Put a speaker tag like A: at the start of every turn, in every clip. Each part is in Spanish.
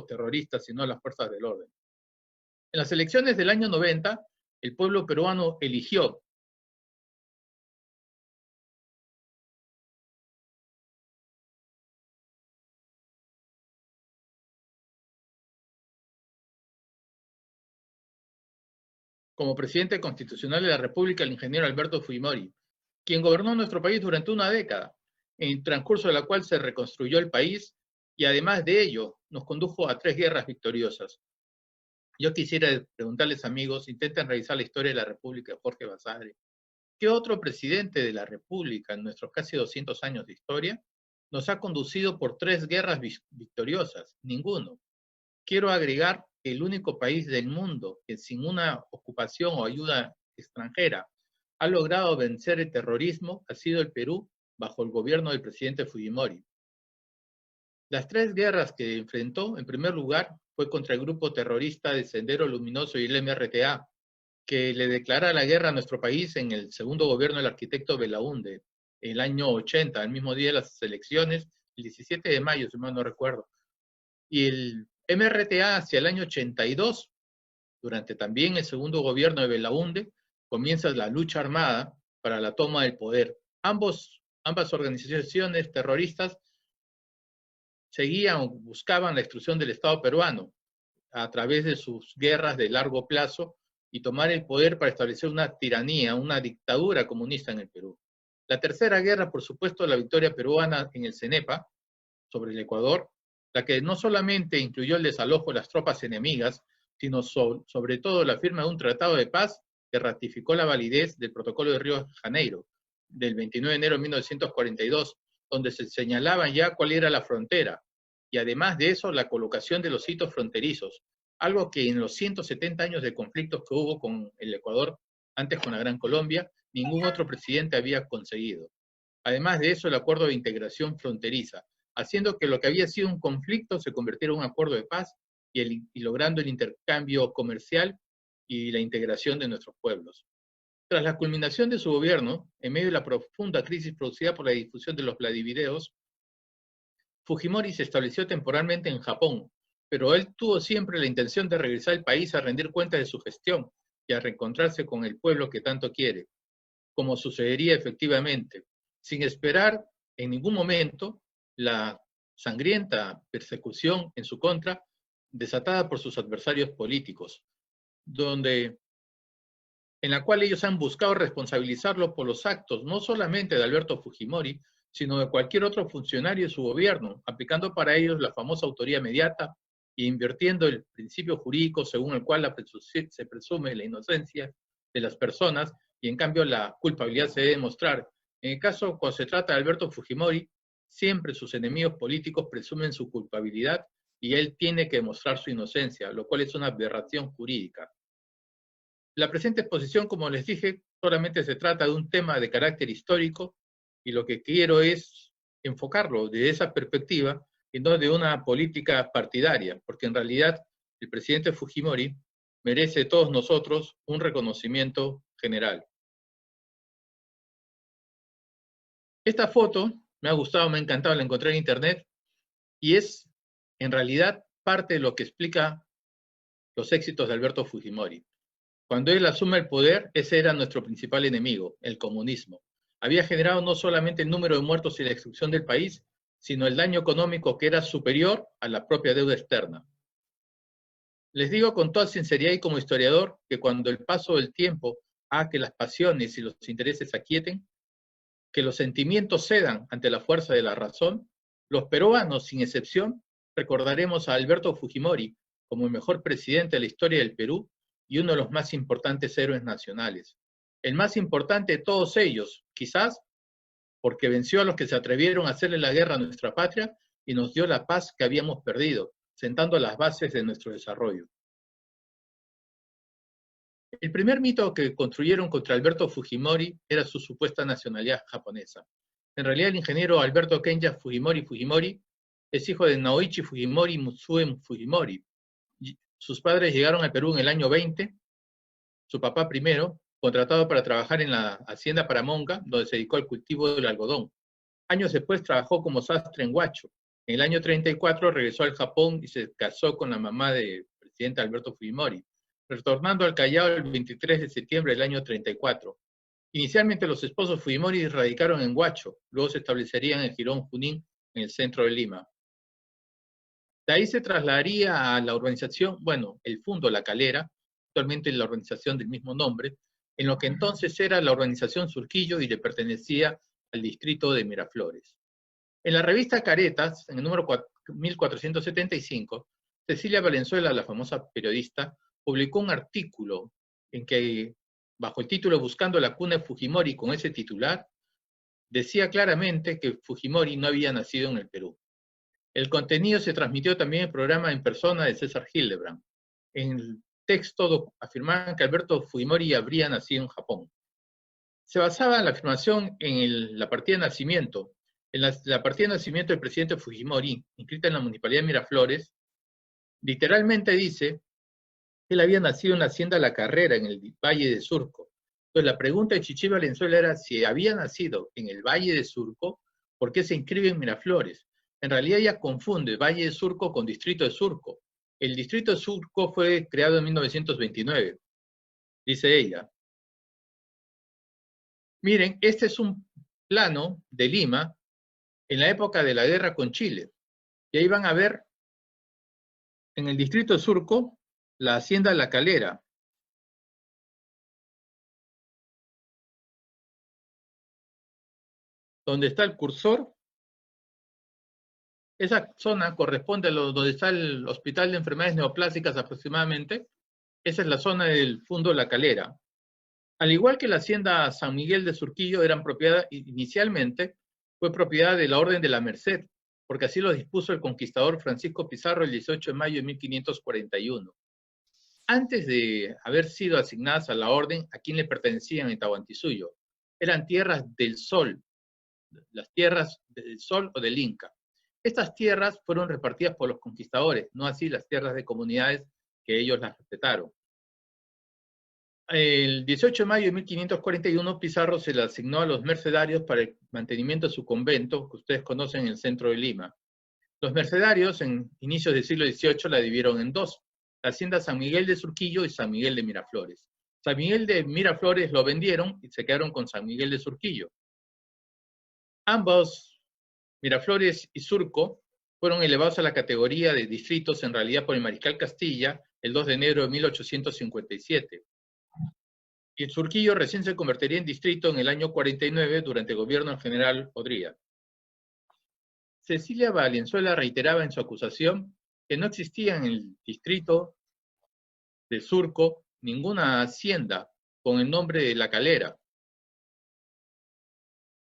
A: terroristas, sino a las fuerzas del orden. En las elecciones del año 90, el pueblo peruano eligió como presidente constitucional de la República al ingeniero Alberto Fujimori, quien gobernó nuestro país durante una década, en el transcurso de la cual se reconstruyó el país y además de ello nos condujo a 3 guerras victoriosas. Yo quisiera preguntarles, amigos, intenten revisar la historia de la República de Jorge Basadre. ¿Qué otro presidente de la República en nuestros casi 200 años de historia nos ha conducido por 3 guerras victoriosas? Ninguno. Quiero agregar que el único país del mundo que sin una ocupación o ayuda extranjera ha logrado vencer el terrorismo ha sido el Perú bajo el gobierno del presidente Fujimori. Las 3 guerras que enfrentó, en primer lugar, fue contra el grupo terrorista de Sendero Luminoso y el MRTA, que le declara la guerra a nuestro país en el segundo gobierno del arquitecto Belaúnde, el año 80, el mismo día de las elecciones, el 17 de mayo, si mal no recuerdo. Y el MRTA hacia el año 82, durante también el segundo gobierno de Belaúnde, comienza la lucha armada para la toma del poder. Ambas organizaciones terroristas seguían o buscaban la destrucción del Estado peruano a través de sus guerras de largo plazo y tomar el poder para establecer una tiranía, una dictadura comunista en el Perú. La tercera guerra, por supuesto, la victoria peruana en el CENEPA sobre el Ecuador, la que no solamente incluyó el desalojo de las tropas enemigas, sino sobre todo la firma de un tratado de paz que ratificó la validez del Protocolo de Río de Janeiro, del 29 de enero de 1942, donde se señalaban ya cuál era la frontera, y además de eso la colocación de los hitos fronterizos, algo que en los 170 años de conflictos que hubo con el Ecuador, antes con la Gran Colombia, ningún otro presidente había conseguido. Además de eso, el acuerdo de integración fronteriza, haciendo que lo que había sido un conflicto se convirtiera en un acuerdo de paz y logrando el intercambio comercial y la integración de nuestros pueblos. Tras la culminación de su gobierno, en medio de la profunda crisis producida por la difusión de los Vladivideos, Fujimori se estableció temporalmente en Japón, pero él tuvo siempre la intención de regresar al país a rendir cuentas de su gestión y a reencontrarse con el pueblo que tanto quiere, como sucedería efectivamente, sin esperar en ningún momento la sangrienta persecución en su contra desatada por sus adversarios políticos, en la cual ellos han buscado responsabilizarlo por los actos no solamente de Alberto Fujimori, sino de cualquier otro funcionario de su gobierno, aplicando para ellos la famosa autoría inmediata e invirtiendo el principio jurídico según el cual se presume la inocencia de las personas y en cambio la culpabilidad se debe demostrar. En el caso, cuando se trata de Alberto Fujimori, siempre sus enemigos políticos presumen su culpabilidad y él tiene que demostrar su inocencia, lo cual es una aberración jurídica. La presente exposición, como les dije, solamente se trata de un tema de carácter histórico y lo que quiero es enfocarlo desde esa perspectiva y no de una política partidaria, porque en realidad el presidente Fujimori merece de todos nosotros un reconocimiento general. Esta foto me ha gustado, me ha encantado, la encontré en internet y es en realidad parte de lo que explica los éxitos de Alberto Fujimori. Cuando él asume el poder, ese era nuestro principal enemigo, el comunismo. Había generado no solamente el número de muertos y la destrucción del país, sino el daño económico que era superior a la propia deuda externa. Les digo con toda sinceridad y como historiador que cuando el paso del tiempo haga que las pasiones y los intereses se aquieten, que los sentimientos cedan ante la fuerza de la razón, los peruanos, sin excepción, recordaremos a Alberto Fujimori como el mejor presidente de la historia del Perú y uno de los más importantes héroes nacionales. El más importante de todos ellos, quizás porque venció a los que se atrevieron a hacerle la guerra a nuestra patria y nos dio la paz que habíamos perdido, sentando las bases de nuestro desarrollo. El primer mito que construyeron contra Alberto Fujimori era su supuesta nacionalidad japonesa. En realidad, el ingeniero Alberto Kenya Fujimori es hijo de Naoichi Fujimori y Mutsue Fujimori. Sus padres llegaron al Perú en el año 20, su papá primero, contratado para trabajar en la hacienda Paramonga, donde se dedicó al cultivo del algodón. Años después trabajó como sastre en Huacho, En el año 34 regresó al Japón y se casó con la mamá del presidente Alberto Fujimori, retornando al Callao el 23 de septiembre del año 34. Inicialmente los esposos Fujimori radicaron en Huacho, luego se establecerían en Girón Junín, en el centro de Lima. De ahí se trasladaría a la urbanización, bueno, el Fundo La Calera, actualmente la urbanización del mismo nombre, en lo que entonces era la urbanización Surquillo y le pertenecía al distrito de Miraflores. En la revista Caretas, en el número 1475, Cecilia Valenzuela, la famosa periodista, publicó un artículo en que, bajo el título Buscando la cuna de Fujimori, con ese titular, decía claramente que Fujimori no había nacido en el Perú. El contenido se transmitió también en el programa En Persona de César Hildebrand. En el texto afirmaban que Alberto Fujimori habría nacido en Japón. Se basaba la afirmación en la partida de nacimiento. En la partida de nacimiento del presidente Fujimori, inscrita en la Municipalidad de Miraflores, literalmente dice que él había nacido en la hacienda La Carrera, en el Valle de Surco. Entonces la pregunta de Chichi Valenzuela era si había nacido en el Valle de Surco, ¿por qué se inscribe en Miraflores? En realidad ella confunde Valle de Surco con Distrito de Surco. El Distrito de Surco fue creado en 1929, dice ella. Miren, este es un plano de Lima en la época de la guerra con Chile. Y ahí van a ver en el Distrito de Surco la hacienda La Calera. Donde está el cursor, esa zona corresponde a donde está el Hospital de Enfermedades Neoplásicas aproximadamente. Esa es la zona del Fundo La Calera. Al igual que la hacienda San Miguel de Surquillo, eran propiedad, inicialmente, fue propiedad de la Orden de la Merced, porque así lo dispuso el conquistador Francisco Pizarro el 18 de mayo de 1541. Antes de haber sido asignadas a la orden, ¿a quién le pertenecían en Tahuantinsuyo? Eran tierras del Sol, las tierras del Sol o del Inca. Estas tierras fueron repartidas por los conquistadores, no así las tierras de comunidades que ellos las respetaron. El 18 de mayo de 1541, Pizarro se le asignó a los mercedarios para el mantenimiento de su convento, que ustedes conocen en el centro de Lima. Los mercedarios, en inicios del siglo XVIII, la dividieron en dos: la hacienda San Miguel de Surquillo y San Miguel de Miraflores. San Miguel de Miraflores lo vendieron y se quedaron con San Miguel de Surquillo. Ambos, Miraflores y Surco, fueron elevados a la categoría de distritos en realidad por el mariscal Castilla el 2 de enero de 1857. Y el Surquillo recién se convertiría en distrito en el año 49 durante el gobierno del general Odría. Cecilia Valenzuela reiteraba en su acusación que no existía en el distrito de Surco ninguna hacienda con el nombre de La Calera.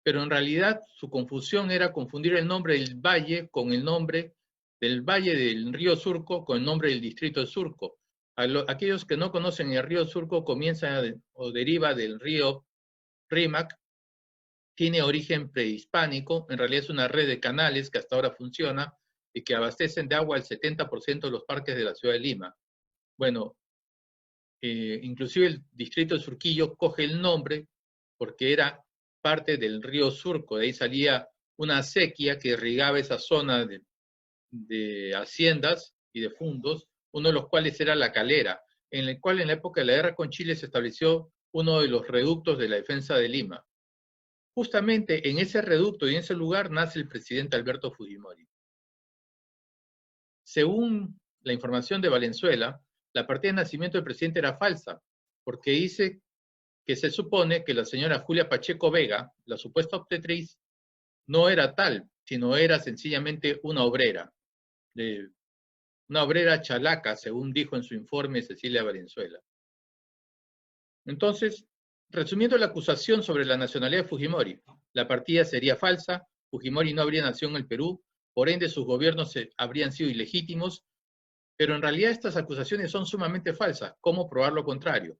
A: Pero en realidad su confusión era confundir el nombre del valle con el nombre del valle del río Surco con el nombre del distrito de Surco. Aquellos que no conocen el río Surco comienza o deriva del río Rímac, tiene origen prehispánico, en realidad es una red de canales que hasta ahora funciona y que abastecen de agua el 70% de los parques de la ciudad de Lima. Bueno, inclusive el distrito de Surquillo coge el nombre porque era parte del río Surco, de ahí salía una acequia que irrigaba esa zona de haciendas y de fundos, uno de los cuales era La Calera, en el cual en la época de la guerra con Chile se estableció uno de los reductos de la defensa de Lima. Justamente en ese reducto y en ese lugar nace el presidente Alberto Fujimori. Según la información de Valenzuela, la partida de nacimiento del presidente era falsa, porque dice que se supone que la señora Julia Pacheco Vega, la supuesta obstetriz, no era tal, sino era sencillamente una obrera chalaca, según dijo en su informe Cecilia Valenzuela. Entonces, resumiendo la acusación sobre la nacionalidad de Fujimori, la partida sería falsa, Fujimori no habría nacido en el Perú, por ende sus gobiernos habrían sido ilegítimos, pero en realidad estas acusaciones son sumamente falsas. ¿Cómo probar lo contrario?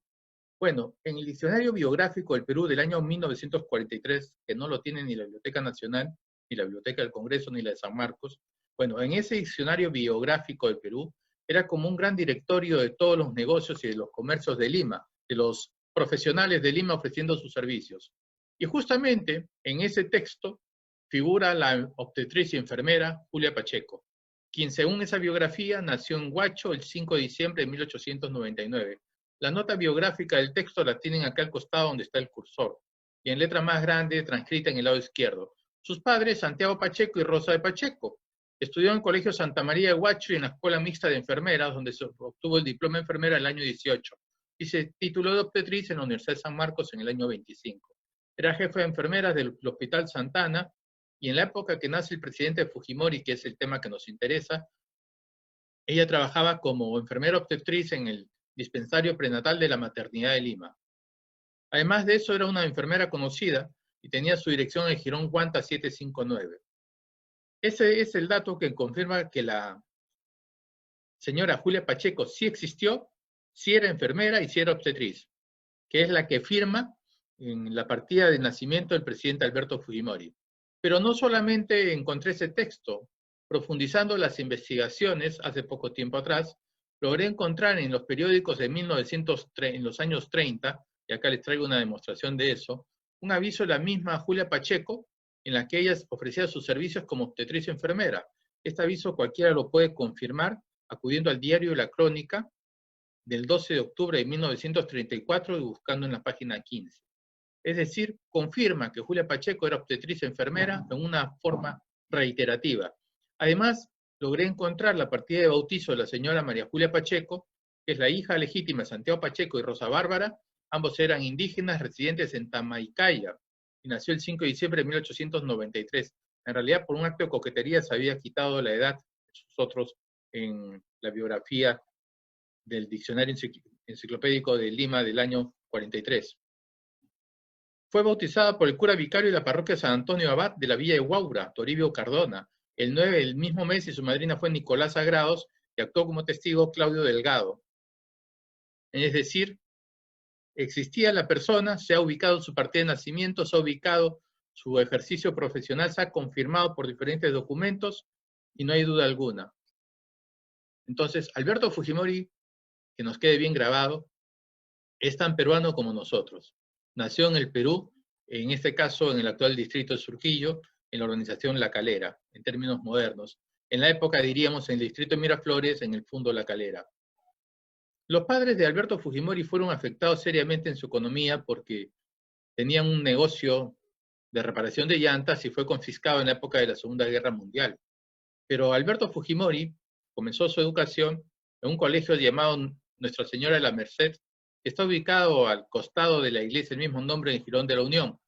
A: Bueno, en el diccionario biográfico del Perú del año 1943, que no lo tiene ni la Biblioteca Nacional, ni la Biblioteca del Congreso, ni la de San Marcos, bueno, en ese diccionario biográfico del Perú era como un gran directorio de todos los negocios y de los comercios de Lima, de los profesionales de Lima ofreciendo sus servicios. Y justamente en ese texto figura la obstetricia y enfermera Julia Pacheco, quien según esa biografía nació en Huacho el 5 de diciembre de 1899. La nota biográfica del texto la tienen acá al costado donde está el cursor, y en letra más grande transcrita en el lado izquierdo. Sus padres, Santiago Pacheco y Rosa de Pacheco. Estudió en el Colegio Santa María de Huacho y en la Escuela Mixta de Enfermeras, donde se obtuvo el diploma de enfermera el año 18, y se tituló de obstetriz en la Universidad de San Marcos en el año 25. Era jefe de enfermeras del Hospital Santana, y en la época que nace el presidente Fujimori, que es el tema que nos interesa, ella trabajaba como enfermera obstetriz en el dispensario prenatal de la maternidad de Lima. Además de eso, era una enfermera conocida y tenía su dirección en Girón Guanta 759. Ese es el dato que confirma que la señora Julia Pacheco sí existió, sí era enfermera y sí era obstetriz, que es la que firma en la partida de nacimiento del presidente Alberto Fujimori. Pero no solamente encontré ese texto, profundizando las investigaciones hace poco tiempo atrás, logré encontrar en los periódicos de 1903, en los años 30, y acá les traigo una demostración de eso, un aviso de la misma Julia Pacheco, en la que ella ofrecía sus servicios como obstetriz enfermera. Este aviso cualquiera lo puede confirmar acudiendo al diario La Crónica del 12 de octubre de 1934 y buscando en la página 15. Es decir, confirma que Julia Pacheco era obstetriz enfermera en una forma reiterativa. Además, logré encontrar la partida de bautizo de la señora María Julia Pacheco, que es la hija legítima de Santiago Pacheco y Rosa Bárbara. Ambos eran indígenas residentes en Tamaicaya y nació el 5 de diciembre de 1893. En realidad, por un acto de coquetería se había quitado la edad de sus otros en la biografía del Diccionario Enciclopédico de Lima del año 43. Fue bautizada por el cura vicario de la parroquia San Antonio Abad de la villa de Huaura, Toribio Cardona, el 9 del mismo mes, y su madrina fue Nicolás Sagrados, y actuó como testigo Claudio Delgado. Es decir, existía la persona, se ha ubicado su partida de nacimiento, se ha ubicado su ejercicio profesional, se ha confirmado por diferentes documentos y no hay duda alguna. Entonces, Alberto Fujimori, que nos quede bien grabado, es tan peruano como nosotros. Nació en el Perú, en este caso en el actual distrito de Surquillo, en la organización La Calera, en términos modernos. En la época diríamos en el distrito de Miraflores, en el Fundo La Calera. Los padres de Alberto Fujimori fueron afectados seriamente en su economía porque tenían un negocio de reparación de llantas y fue confiscado en la época de la Segunda Guerra Mundial. Pero Alberto Fujimori comenzó su educación en un colegio llamado Nuestra Señora de la Merced, que está ubicado al costado de la iglesia del mismo nombre en Girón de la Unión.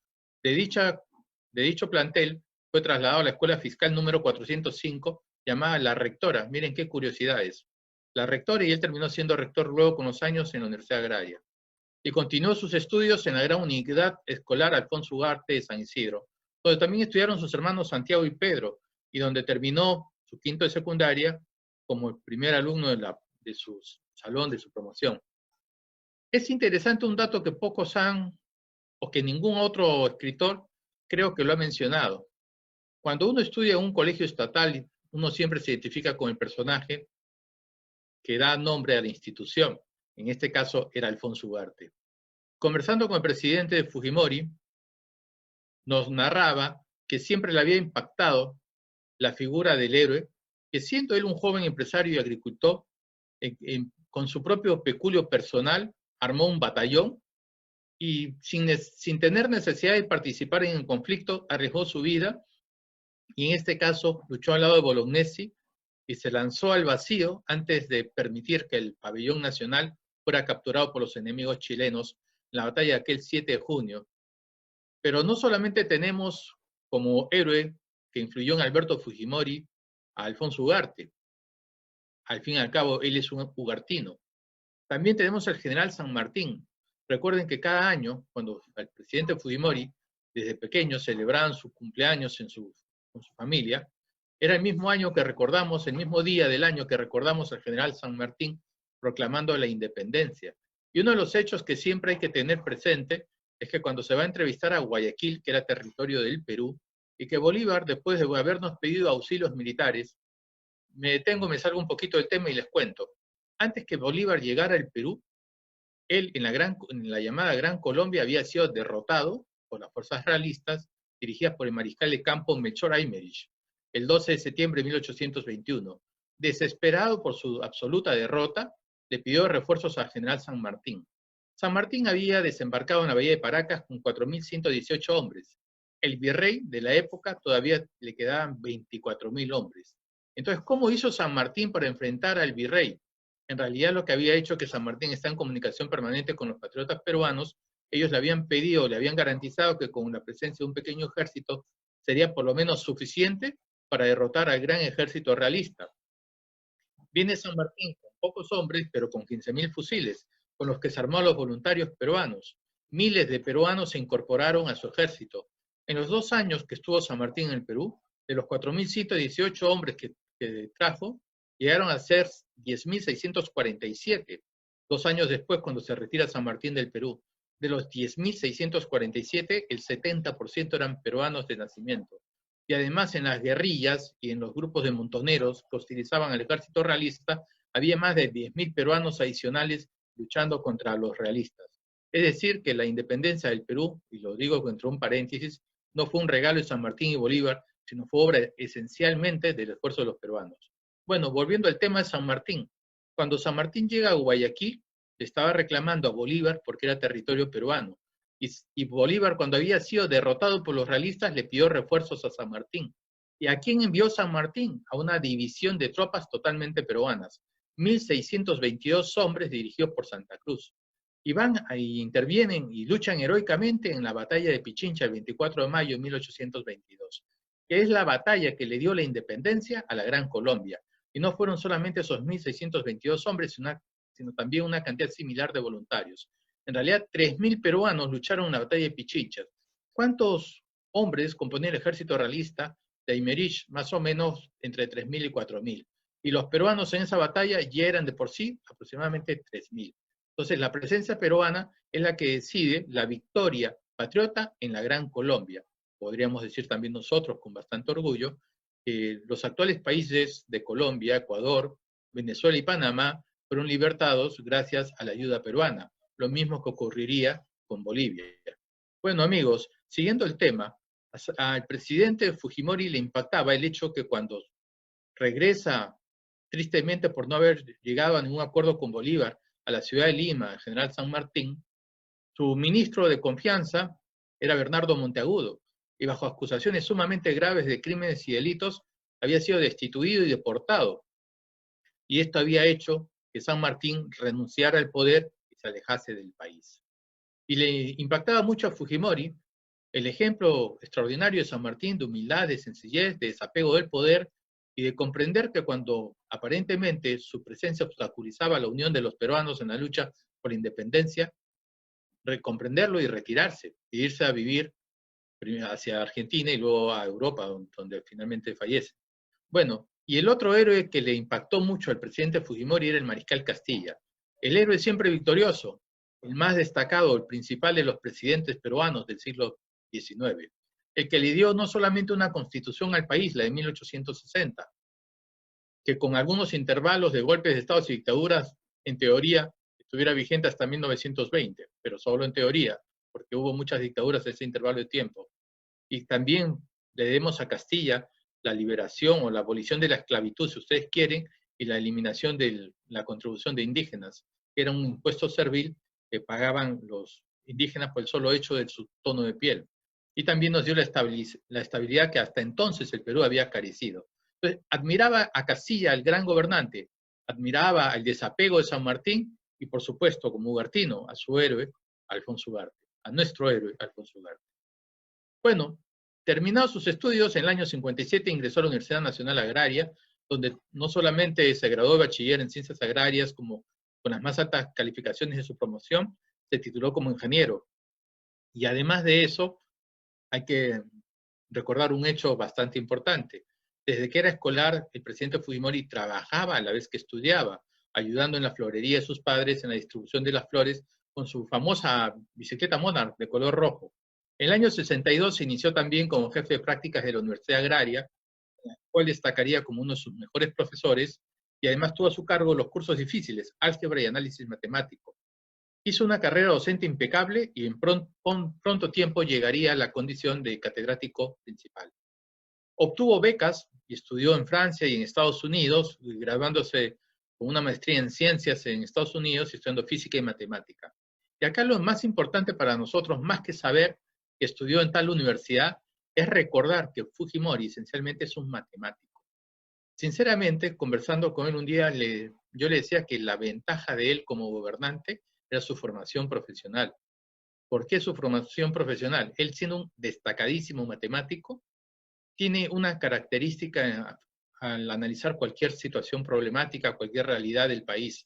A: De dicho plantel fue trasladado a la Escuela Fiscal número 405, llamada La Rectora. Miren qué curiosidades. La Rectora, y él terminó siendo rector luego con los años en la Universidad Agraria. Y continuó sus estudios en la Gran Unidad Escolar Alfonso Ugarte de San Isidro, donde también estudiaron sus hermanos Santiago y Pedro, y donde terminó su quinto de secundaria como el primer alumno de su salón, de su promoción. Es interesante un dato que pocos han, o que ningún otro escritor creo que lo ha mencionado. Cuando uno estudia en un colegio estatal, uno siempre se identifica con el personaje que da nombre a la institución. En este caso era Alfonso Ugarte. Conversando con el presidente de Fujimori, nos narraba que siempre le había impactado la figura del héroe, que siendo él un joven empresario y agricultor, con su propio peculio personal, armó un batallón y sin tener necesidad de participar en el conflicto, arriesgó su vida y en este caso luchó al lado de Bolognesi y se lanzó al vacío antes de permitir que el pabellón nacional fuera capturado por los enemigos chilenos en la batalla de aquel 7 de junio. Pero no solamente tenemos como héroe que influyó en Alberto Fujimori a Alfonso Ugarte. Al fin y al cabo, él es un ugartino. También tenemos al general San Martín. Recuerden que cada año, cuando el presidente Fujimori, desde pequeño, celebraban su cumpleaños con su familia, era el mismo año que recordamos, el mismo día del año que recordamos al general San Martín proclamando la independencia. Y uno de los hechos que siempre hay que tener presente es que cuando se va a entrevistar a Guayaquil, que era territorio del Perú, y que Bolívar, después de habernos pedido auxilios militares, me detengo, me salgo un poquito del tema y les cuento. Antes que Bolívar llegara al Perú, él en la llamada Gran Colombia había sido derrotado por las fuerzas realistas dirigidas por el mariscal de campo Melchor Aymerich, el 12 de septiembre de 1821. Desesperado por su absoluta derrota, le pidió refuerzos al general San Martín. San Martín había desembarcado en la bahía de Paracas con 4.118 hombres. El virrey de la época todavía le quedaban 24.000 hombres. Entonces, ¿cómo hizo San Martín para enfrentar al virrey? En realidad lo que había hecho que San Martín está en comunicación permanente con los patriotas peruanos. Ellos le habían pedido, le habían garantizado que con la presencia de un pequeño ejército sería por lo menos suficiente para derrotar al gran ejército realista. Viene San Martín con pocos hombres, pero con 15.000 fusiles, con los que se armó a los voluntarios peruanos. Miles de peruanos se incorporaron a su ejército. En los 2 años que estuvo San Martín en el Perú, de los 4.118 hombres que trajo, llegaron a ser 10.647. 2 años después, cuando se retira San Martín del Perú, de los 10.647, el 70% eran peruanos de nacimiento. Y además en las guerrillas y en los grupos de montoneros que hostilizaban al ejército realista, había más de 10.000 peruanos adicionales luchando contra los realistas. Es decir, que la independencia del Perú, y lo digo entre un paréntesis, no fue un regalo de San Martín y Bolívar, sino fue obra esencialmente del esfuerzo de los peruanos. Bueno, volviendo al tema de San Martín. Cuando San Martín llega a Guayaquil, le estaba reclamando a Bolívar porque era territorio peruano. Y Bolívar, cuando había sido derrotado por los realistas, le pidió refuerzos a San Martín. ¿Y a quién envió San Martín? A una división de tropas totalmente peruanas. 1.622 hombres dirigidos por Santa Cruz. Y van y intervienen y luchan heroicamente en la batalla de Pichincha el 24 de mayo de 1822, que es la batalla que le dio la independencia a la Gran Colombia. Y no fueron solamente esos 1.622 hombres, sino también una cantidad similar de voluntarios. En realidad, 3.000 peruanos lucharon en la batalla de Pichincha. ¿Cuántos hombres componía el ejército realista de Aymerich? Más o menos entre 3.000 y 4.000. Y los peruanos en esa batalla ya eran de por sí aproximadamente 3.000. Entonces, la presencia peruana es la que decide la victoria patriota en la Gran Colombia. Podríamos decir también nosotros, con bastante orgullo, que los actuales países de Colombia, Ecuador, Venezuela y Panamá fueron libertados gracias a la ayuda peruana. Lo mismo que ocurriría con Bolivia. Bueno, amigos, siguiendo el tema, al presidente Fujimori le impactaba el hecho que cuando regresa, tristemente por no haber llegado a ningún acuerdo con Bolívar, a la ciudad de Lima, el general San Martín, su ministro de confianza era Bernardo Monteagudo, y bajo acusaciones sumamente graves de crímenes y delitos, había sido destituido y deportado. Y esto había hecho que San Martín renunciara al poder y se alejase del país. Y le impactaba mucho a Fujimori el ejemplo extraordinario de San Martín de humildad, de sencillez, de desapego del poder y de comprender que cuando aparentemente su presencia obstaculizaba la unión de los peruanos en la lucha por la independencia, recomprenderlo y retirarse, e irse a vivir hacia Argentina y luego a Europa, donde finalmente fallece. Bueno, y el otro héroe que le impactó mucho al presidente Fujimori era el mariscal Castilla. El héroe siempre victorioso, el más destacado, el principal de los presidentes peruanos del siglo XIX, el que le dio no solamente una constitución al país, la de 1860, que con algunos intervalos de golpes de estados y dictaduras, en teoría, estuviera vigente hasta 1920, pero solo en teoría, porque hubo muchas dictaduras en ese intervalo de tiempo. Y también le demos a Castilla la liberación o la abolición de la esclavitud, si ustedes quieren, y la eliminación de la contribución de indígenas, que era un impuesto servil que pagaban los indígenas por el solo hecho de su tono de piel. Y también nos dio la estabilidad que hasta entonces el Perú había carecido. Entonces, admiraba a Castilla, el gran gobernante, admiraba el desapego de San Martín y, por supuesto, como ugartino, a su héroe, Alfonso Ugarte, a nuestro héroe, Alfonso Ugarte. Bueno, terminados sus estudios, en el año 57 ingresó a la Universidad Nacional Agraria, donde no solamente se graduó de bachiller en ciencias agrarias como con las más altas calificaciones de su promoción, se tituló como ingeniero. Y además de eso, hay que recordar un hecho bastante importante. Desde que era escolar, el presidente Fujimori trabajaba a la vez que estudiaba, ayudando en la florería de sus padres en la distribución de las flores con su famosa bicicleta Monarch de color rojo. En el año 62 se inició también como jefe de prácticas de la Universidad Agraria, en la cual destacaría como uno de sus mejores profesores, y además tuvo a su cargo los cursos difíciles, álgebra y análisis matemático. Hizo una carrera docente impecable y en pronto tiempo llegaría a la condición de catedrático principal. Obtuvo becas y estudió en Francia y en Estados Unidos, graduándose con una maestría en ciencias en Estados Unidos y estudiando física y matemática. Y acá lo más importante para nosotros, más que saber que estudió en tal universidad, es recordar que Fujimori esencialmente es un matemático. Sinceramente, conversando con él un día, yo le decía que la ventaja de él como gobernante era su formación profesional. ¿Por qué su formación profesional? Él siendo un destacadísimo matemático, tiene una característica al analizar cualquier situación problemática, cualquier realidad del país.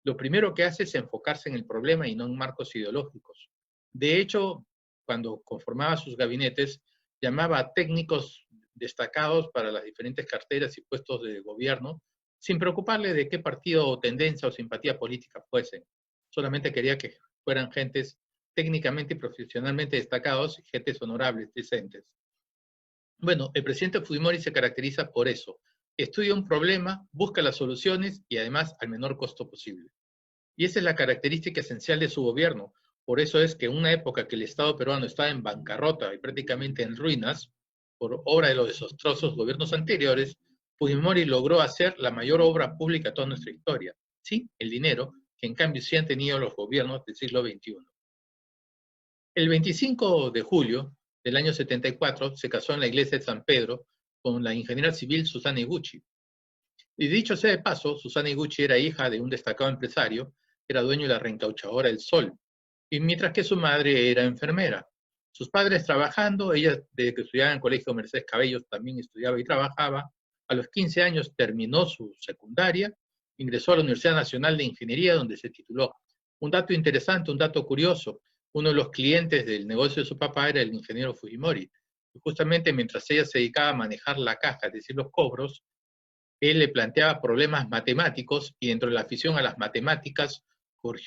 A: Lo primero que hace es enfocarse en el problema y no en marcos ideológicos. De hecho, cuando conformaba sus gabinetes, llamaba a técnicos destacados para las diferentes carteras y puestos de gobierno, sin preocuparle de qué partido o tendencia o simpatía política fuesen. Solamente quería que fueran gentes técnicamente y profesionalmente destacados y gentes honorables, decentes. Bueno, el presidente Fujimori se caracteriza por eso. Estudia un problema, busca las soluciones y además al menor costo posible. Y esa es la característica esencial de su gobierno. Por eso es que en una época que el Estado peruano estaba en bancarrota y prácticamente en ruinas, por obra de los desastrosos gobiernos anteriores, Fujimori logró hacer la mayor obra pública de toda nuestra historia. Sí, el dinero, que en cambio sí han tenido los gobiernos del siglo XXI. El 25 de julio del año 74 se casó en la iglesia de San Pedro con la ingeniera civil Susana Iguchi. Y dicho sea de paso, Susana Iguchi era hija de un destacado empresario, era dueño de la reencauchadora El Sol, y mientras que su madre era enfermera. Sus padres trabajando, ella desde que estudiaba en el colegio Mercedes Cabello también estudiaba y trabajaba. A los 15 años terminó su secundaria, ingresó a la Universidad Nacional de Ingeniería donde se tituló. Un dato interesante, un dato curioso, uno de los clientes del negocio de su papá era el ingeniero Fujimori. Y justamente mientras ella se dedicaba a manejar la caja, es decir, los cobros, él le planteaba problemas matemáticos y dentro de la afición a las matemáticas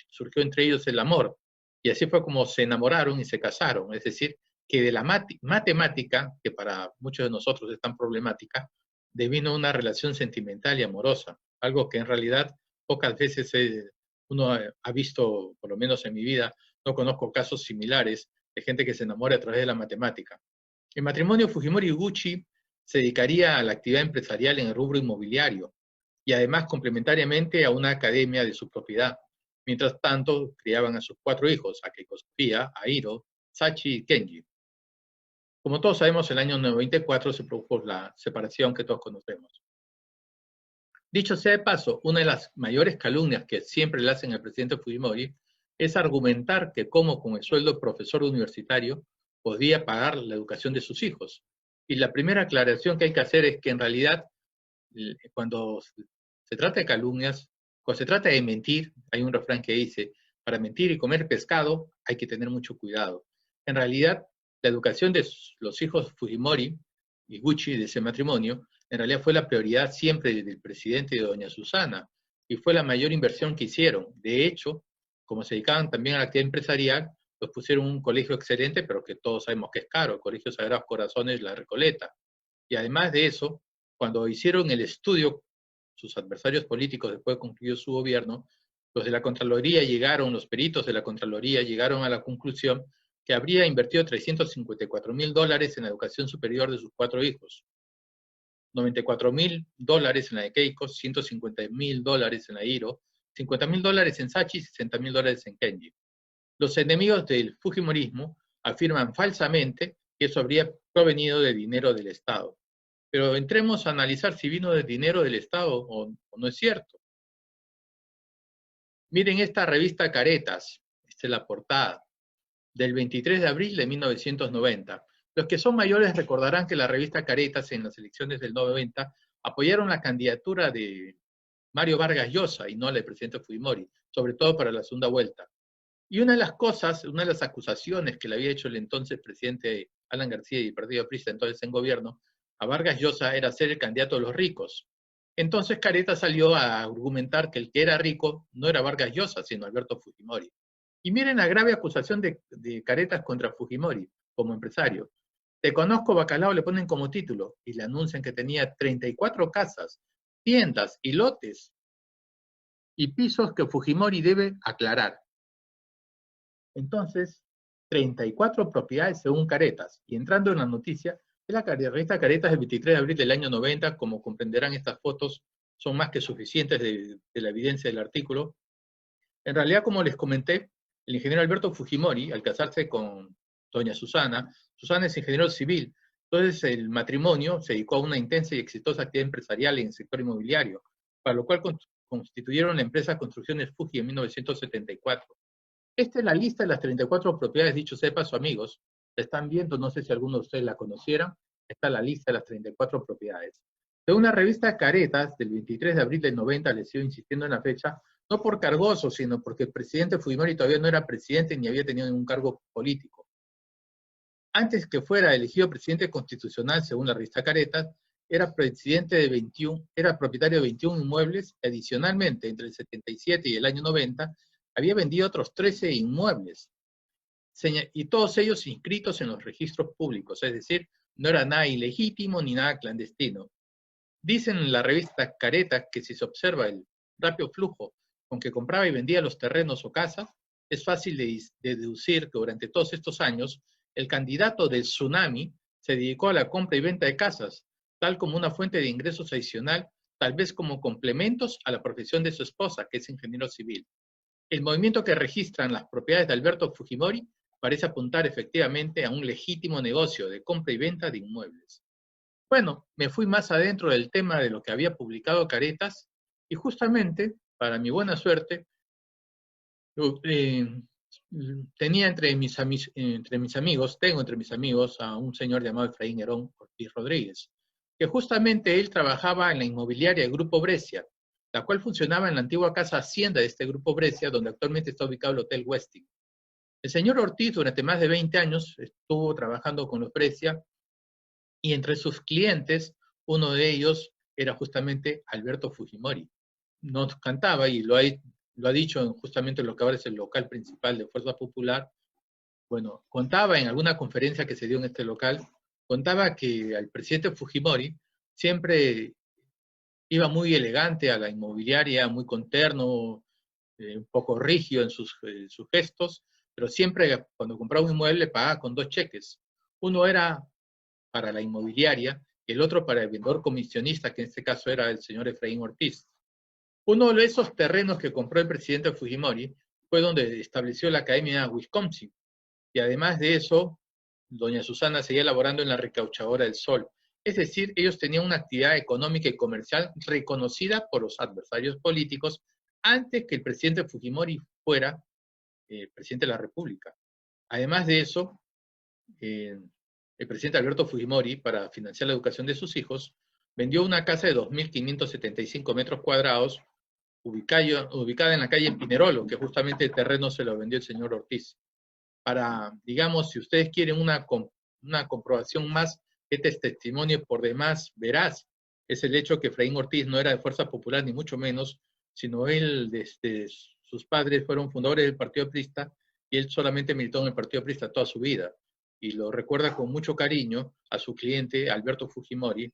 A: surgió entre ellos el amor. Y así fue como se enamoraron y se casaron. Es decir, que de la matemática, que para muchos de nosotros es tan problemática, devino una relación sentimental y amorosa. Algo que en realidad pocas veces uno ha visto, por lo menos en mi vida, no conozco casos similares de gente que se enamora a través de la matemática. El matrimonio Fujimori-Gucci se dedicaría a la actividad empresarial en el rubro inmobiliario y además complementariamente a una academia de su propiedad. Mientras tanto, criaban a sus 4 hijos, a Keiko Sofía, a Hiro, Sachi y Kenji. Como todos sabemos, el año 94 se produjo la separación que todos conocemos. Dicho sea de paso, una de las mayores calumnias que siempre le hacen al presidente Fujimori es argumentar que como con el sueldo de profesor universitario podía pagar la educación de sus hijos. Y la primera aclaración que hay que hacer es que en realidad cuando se trata de calumnias, cuando se trata de mentir, hay un refrán que dice, para mentir y comer pescado hay que tener mucho cuidado. En realidad, la educación de los hijos Fujimori y Gucci de ese matrimonio, en realidad fue la prioridad siempre del presidente y de doña Susana, y fue la mayor inversión que hicieron. De hecho, como se dedicaban también a la actividad empresarial, los pusieron en un colegio excelente, pero que todos sabemos que es caro, el Colegio Sagrados Corazones La Recoleta. Y además de eso, cuando hicieron el estudio, sus adversarios políticos, después de concluir su gobierno, los de la Contraloría llegaron, los peritos de la Contraloría llegaron a la conclusión que habría invertido $354,000 en la educación superior de sus 4 hijos. $94,000 en la de Keiko, $150,000 en la Hiro, $50,000 en Sachi y $60,000 en Kenji. Los enemigos del Fujimorismo afirman falsamente que eso habría provenido de dinero del Estado. Pero entremos a analizar si vino del dinero del Estado o no es cierto. Miren esta revista Caretas, esta es la portada, del 23 de abril de 1990. Los que son mayores recordarán que la revista Caretas en las elecciones del 90 apoyaron la candidatura de Mario Vargas Llosa y no la del presidente Fujimori, sobre todo para la segunda vuelta. Y una de las cosas, una de las acusaciones que le había hecho el entonces presidente Alan García y el Partido Aprista, entonces en gobierno, a Vargas Llosa era ser el candidato de los ricos. Entonces Careta salió a argumentar que el que era rico no era Vargas Llosa, sino Alberto Fujimori. Y miren la grave acusación de Caretas contra Fujimori como empresario. Te conozco bacalao, le ponen como título y le anuncian que tenía 34 casas, tiendas y lotes y pisos que Fujimori debe aclarar. Entonces, 34 propiedades según Caretas. Y entrando en la noticia, es la revista Caretas del 23 de abril del año 90. Como comprenderán, estas fotos son más que suficientes de la evidencia del artículo. En realidad, como les comenté, el ingeniero Alberto Fujimori, al casarse con doña Susana, Susana es ingeniero civil, entonces el matrimonio se dedicó a una intensa y exitosa actividad empresarial en el sector inmobiliario, para lo cual constituyeron la empresa Construcciones Fuji en 1974. Esta es la lista de las 34 propiedades, dicho sea de paso, amigos. La están viendo, no sé si alguno de ustedes la conocieran. Está la lista de las 34 propiedades. Según la revista Caretas, del 23 de abril del 90, les sigo insistiendo en la fecha, no por cargoso, sino porque el presidente Fujimori todavía no era presidente ni había tenido ningún cargo político. Antes que fuera elegido presidente constitucional, según la revista Caretas, era presidente de 21, era propietario de 21 inmuebles. Adicionalmente, entre el 77 y el año 90, había vendido otros 13 inmuebles, y todos ellos inscritos en los registros públicos, es decir, no era nada ilegítimo ni nada clandestino. Dicen en la revista Caretas que si se observa el rápido flujo con que compraba y vendía los terrenos o casas, es fácil de deducir que durante todos estos años el candidato del tsunami se dedicó a la compra y venta de casas, tal como una fuente de ingresos adicional, tal vez como complementos a la profesión de su esposa, que es ingeniero civil. El movimiento que registran las propiedades de Alberto Fujimori parece apuntar efectivamente a un legítimo negocio de compra y venta de inmuebles. Bueno, me fui más adentro del tema de lo que había publicado Caretas y justamente, para mi buena suerte, eh, tengo entre mis amigos a un señor llamado Efraín Herón Ortiz Rodríguez, que justamente él trabajaba en la inmobiliaria del Grupo Brescia, la cual funcionaba en la antigua casa hacienda de este Grupo Brescia, donde actualmente está ubicado el Hotel Westin. El señor Ortiz durante más de 20 años estuvo trabajando con los Brescia y entre sus clientes, uno de ellos era justamente Alberto Fujimori. Nos cantaba, y lo ha dicho justamente en lo que ahora es el local principal de Fuerza Popular. Bueno, contaba en alguna conferencia que se dio en este local, contaba que al presidente Fujimori siempre iba muy elegante a la inmobiliaria, muy conterno, un poco rígido en sus gestos, pero siempre cuando compraba un inmueble pagaba con dos cheques. Uno era para la inmobiliaria y el otro para el vendedor comisionista, que en este caso era el señor Efraín Ortiz. Uno de esos terrenos que compró el presidente Fujimori fue donde estableció la Academia Wisconsin. Y además de eso, doña Susana seguía laborando en la recauchadora del Sol. Es decir, ellos tenían una actividad económica y comercial reconocida por los adversarios políticos antes que el presidente Fujimori fuera presidente de la República. Además de eso, el presidente Alberto Fujimori, para financiar la educación de sus hijos, vendió una casa de 2.575 metros cuadrados ubicada en la calle Pinerolo, que justamente el terreno se lo vendió el señor Ortiz. Para, digamos, si ustedes quieren una comprobación más, este testimonio por demás veraz, es el hecho que Efraín Ortiz no era de Fuerza Popular, ni mucho menos, sino él, desde sus padres fueron fundadores del Partido Aprista, y él solamente militó en el Partido Aprista toda su vida, y lo recuerda con mucho cariño a su cliente Alberto Fujimori.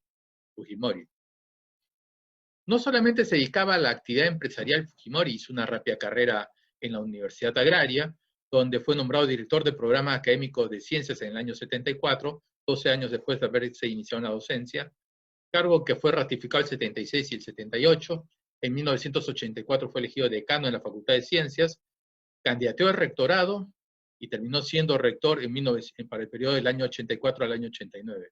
A: No solamente se dedicaba a la actividad empresarial, Fujimori hizo una rápida carrera en la Universidad Agraria, donde fue nombrado director del programa académico de ciencias en el año 74, 12 años después de haberse iniciado en la docencia, cargo que fue ratificado el 76 y el 78. En 1984 fue elegido decano en la Facultad de Ciencias, candidateó al rectorado y terminó siendo rector para el periodo del año 84 al año 89.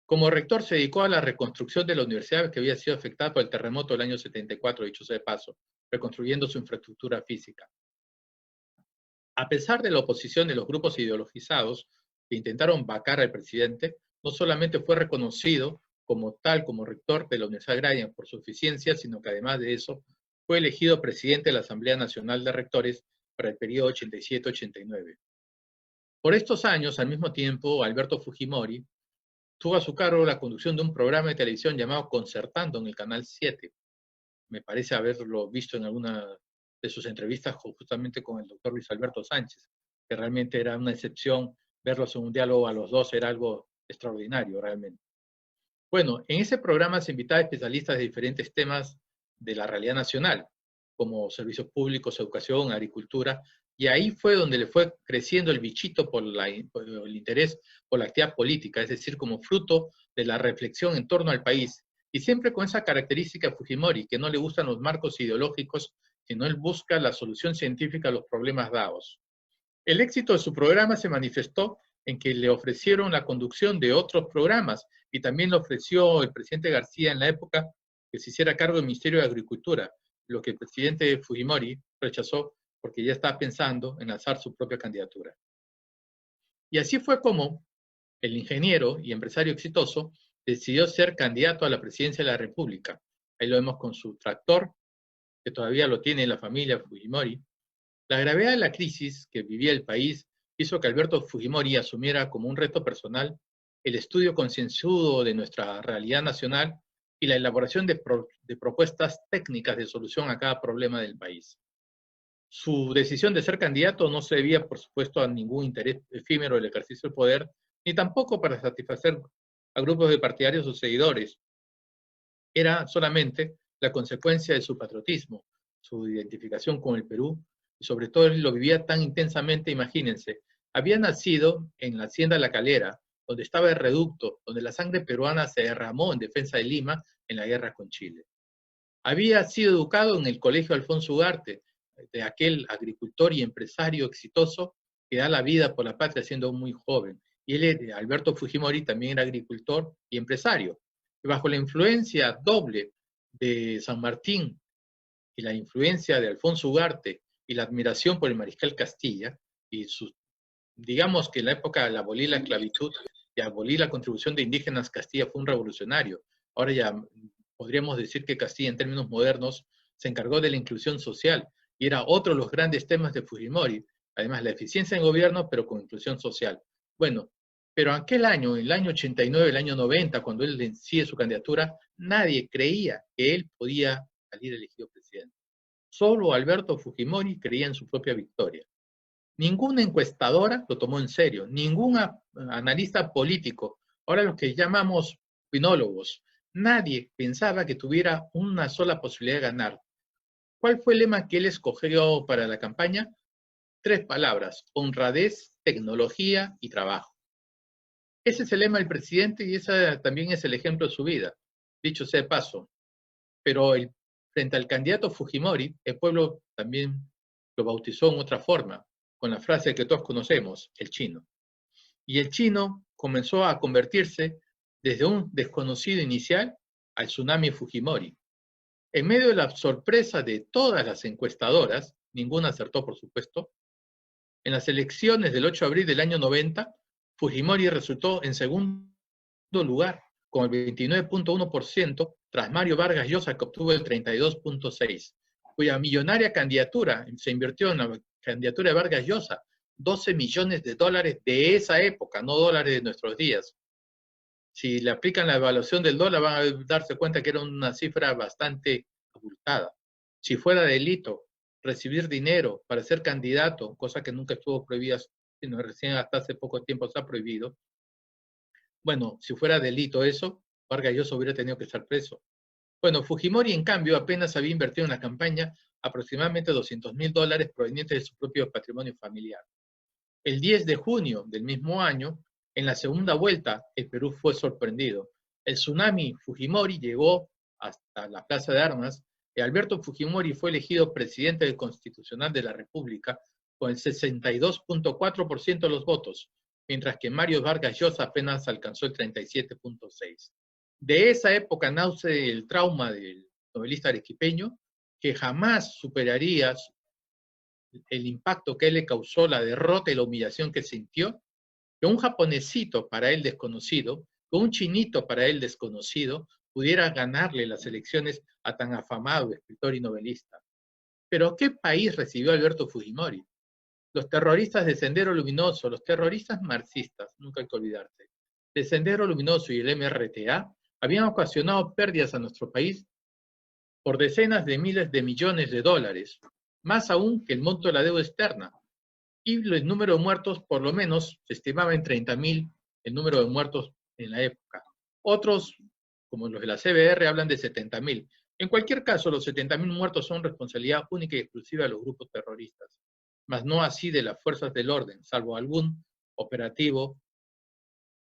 A: Como rector se dedicó a la reconstrucción de la universidad que había sido afectada por el terremoto del año 74, dicho sea de paso, reconstruyendo su infraestructura física. A pesar de la oposición de los grupos ideologizados que intentaron vacar al presidente, no solamente fue reconocido como tal, como rector de la Universidad Agraria por su eficiencia, sino que además de eso fue elegido presidente de la Asamblea Nacional de Rectores para el periodo 87-89. Por estos años, al mismo tiempo, Alberto Fujimori tuvo a su cargo la conducción de un programa de televisión llamado Concertando en el Canal 7. Me parece haberlo visto en alguna de sus entrevistas justamente con el doctor Luis Alberto Sánchez, que realmente era una excepción. Verlos en un diálogo a los dos era algo extraordinario realmente. Bueno, en ese programa se invitaba a especialistas de diferentes temas de la realidad nacional, como servicios públicos, educación, agricultura, Y ahí fue donde le fue creciendo el bichito por el interés por la actividad política, es decir, como fruto de la reflexión en torno al país. Y siempre con esa característica Fujimori, que no le gustan los marcos ideológicos, sino él busca la solución científica a los problemas dados. El éxito de su programa se manifestó en que le ofrecieron la conducción de otros programas y también le ofreció el presidente García en la época que se hiciera cargo del Ministerio de Agricultura, lo que el presidente Fujimori rechazó porque ya estaba pensando en lanzar su propia candidatura. Y así fue como el ingeniero y empresario exitoso decidió ser candidato a la presidencia de la República. Ahí lo vemos con su tractor, que todavía lo tiene la familia Fujimori. La gravedad de la crisis que vivía el país hizo que Alberto Fujimori asumiera como un reto personal el estudio concienzudo de nuestra realidad nacional y la elaboración de propuestas técnicas de solución a cada problema del país. Su decisión de ser candidato no se debía, por supuesto, a ningún interés efímero del ejercicio del poder, ni tampoco para satisfacer a grupos de partidarios o seguidores. Era solamente la consecuencia de su patriotismo, su identificación con el Perú, y sobre todo él lo vivía tan intensamente, imagínense. Había nacido en la hacienda La Calera, donde estaba el reducto, donde la sangre peruana se derramó en defensa de Lima en la guerra con Chile. Había sido educado en el Colegio Alfonso Ugarte, de aquel agricultor y empresario exitoso que da la vida por la patria siendo muy joven. Y él, Alberto Fujimori, también era agricultor y empresario. Y bajo la influencia doble de San Martín y la influencia de Alfonso Ugarte y la admiración por el mariscal Castilla, y digamos que en la época de abolir la esclavitud y abolir la contribución de indígenas, Castilla fue un revolucionario. Ahora ya podríamos decir que Castilla, en términos modernos, se encargó de la inclusión social y era otro de los grandes temas de Fujimori. Además, la eficiencia en gobierno, pero con inclusión social. Bueno, pero aquel año, el año 89, el año 90, cuando él decide su candidatura, nadie creía que él podía salir elegido presidente. Solo Alberto Fujimori creía en su propia victoria. Ninguna encuestadora lo tomó en serio, ningún analista político, ahora los que llamamos opinólogos, nadie pensaba que tuviera una sola posibilidad de ganar. ¿Cuál fue el lema que él escogió para la campaña? 3 palabras: honradez, tecnología y trabajo. Ese es el lema del presidente y ese también es el ejemplo de su vida, dicho sea de paso. Pero frente al candidato Fujimori, el pueblo también lo bautizó en otra forma, con la frase que todos conocemos, el chino. Y el chino comenzó a convertirse desde un desconocido inicial al tsunami Fujimori. En medio de la sorpresa de todas las encuestadoras, ninguna acertó por supuesto, en las elecciones del 8 de abril del año 90, Fujimori resultó en segundo lugar, con el 29.1%, tras Mario Vargas Llosa, que obtuvo el 32.6%, cuya millonaria candidatura se invirtió en la candidatura de Vargas Llosa, 12 millones de dólares de esa época, no dólares de nuestros días. Si le aplican la evaluación del dólar, van a darse cuenta que era una cifra bastante abultada. Si fuera delito recibir dinero para ser candidato, cosa que nunca estuvo prohibida, sino recién hasta hace poco tiempo se ha prohibido, bueno, si fuera delito eso, Vargas Llosa hubiera tenido que estar preso. Bueno, Fujimori, en cambio, apenas había invertido en la campaña aproximadamente $200,000 provenientes de su propio patrimonio familiar. El 10 de junio del mismo año, en la segunda vuelta, el Perú fue sorprendido. El tsunami Fujimori llegó hasta la Plaza de Armas y Alberto Fujimori fue elegido presidente constitucional de la República con el 62.4% de los votos, mientras que Mario Vargas Llosa apenas alcanzó el 37.6%. De esa época nace el trauma del novelista arequipeño, que jamás superaría el impacto que él le causó, la derrota y la humillación que sintió, que un japonesito para él desconocido, que un chinito para él desconocido, pudiera ganarle las elecciones a tan afamado escritor y novelista. Pero ¿qué país recibió Alberto Fujimori? Los terroristas de Sendero Luminoso, los terroristas marxistas, nunca hay que olvidarse, de Sendero Luminoso y el MRTA, habían ocasionado pérdidas a nuestro país por decenas de miles de millones de dólares, más aún que el monto de la deuda externa. Y el número de muertos, por lo menos, se estimaba en 30,000 el número de muertos en la época. Otros, como los de la CBR, hablan de 70,000. En cualquier caso, los 70,000 muertos son responsabilidad única y exclusiva de los grupos terroristas. mas no así de las fuerzas del orden, salvo algún operativo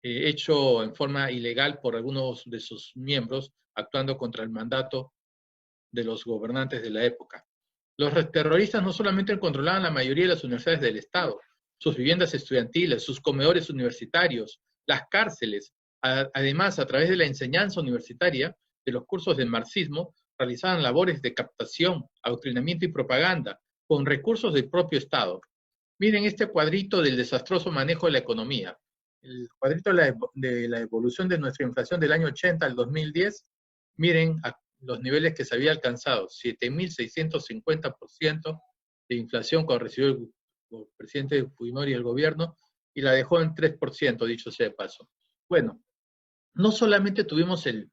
A: hecho en forma ilegal por algunos de sus miembros, actuando contra el mandato de los gobernantes de la época. Los terroristas no solamente controlaban la mayoría de las universidades del Estado, sus viviendas estudiantiles, sus comedores universitarios, las cárceles. Además, a través de la enseñanza universitaria, de los cursos de marxismo, realizaban labores de captación, adoctrinamiento y propaganda con recursos del propio Estado. Miren este cuadrito del desastroso manejo de la economía. El cuadrito de la evolución de nuestra inflación del año 80 al 2010. Miren los niveles que se había alcanzado, 7.650% de inflación cuando recibió el presidente Fujimori el gobierno, y la dejó en 3%, dicho sea de paso. Bueno, no solamente tuvimos el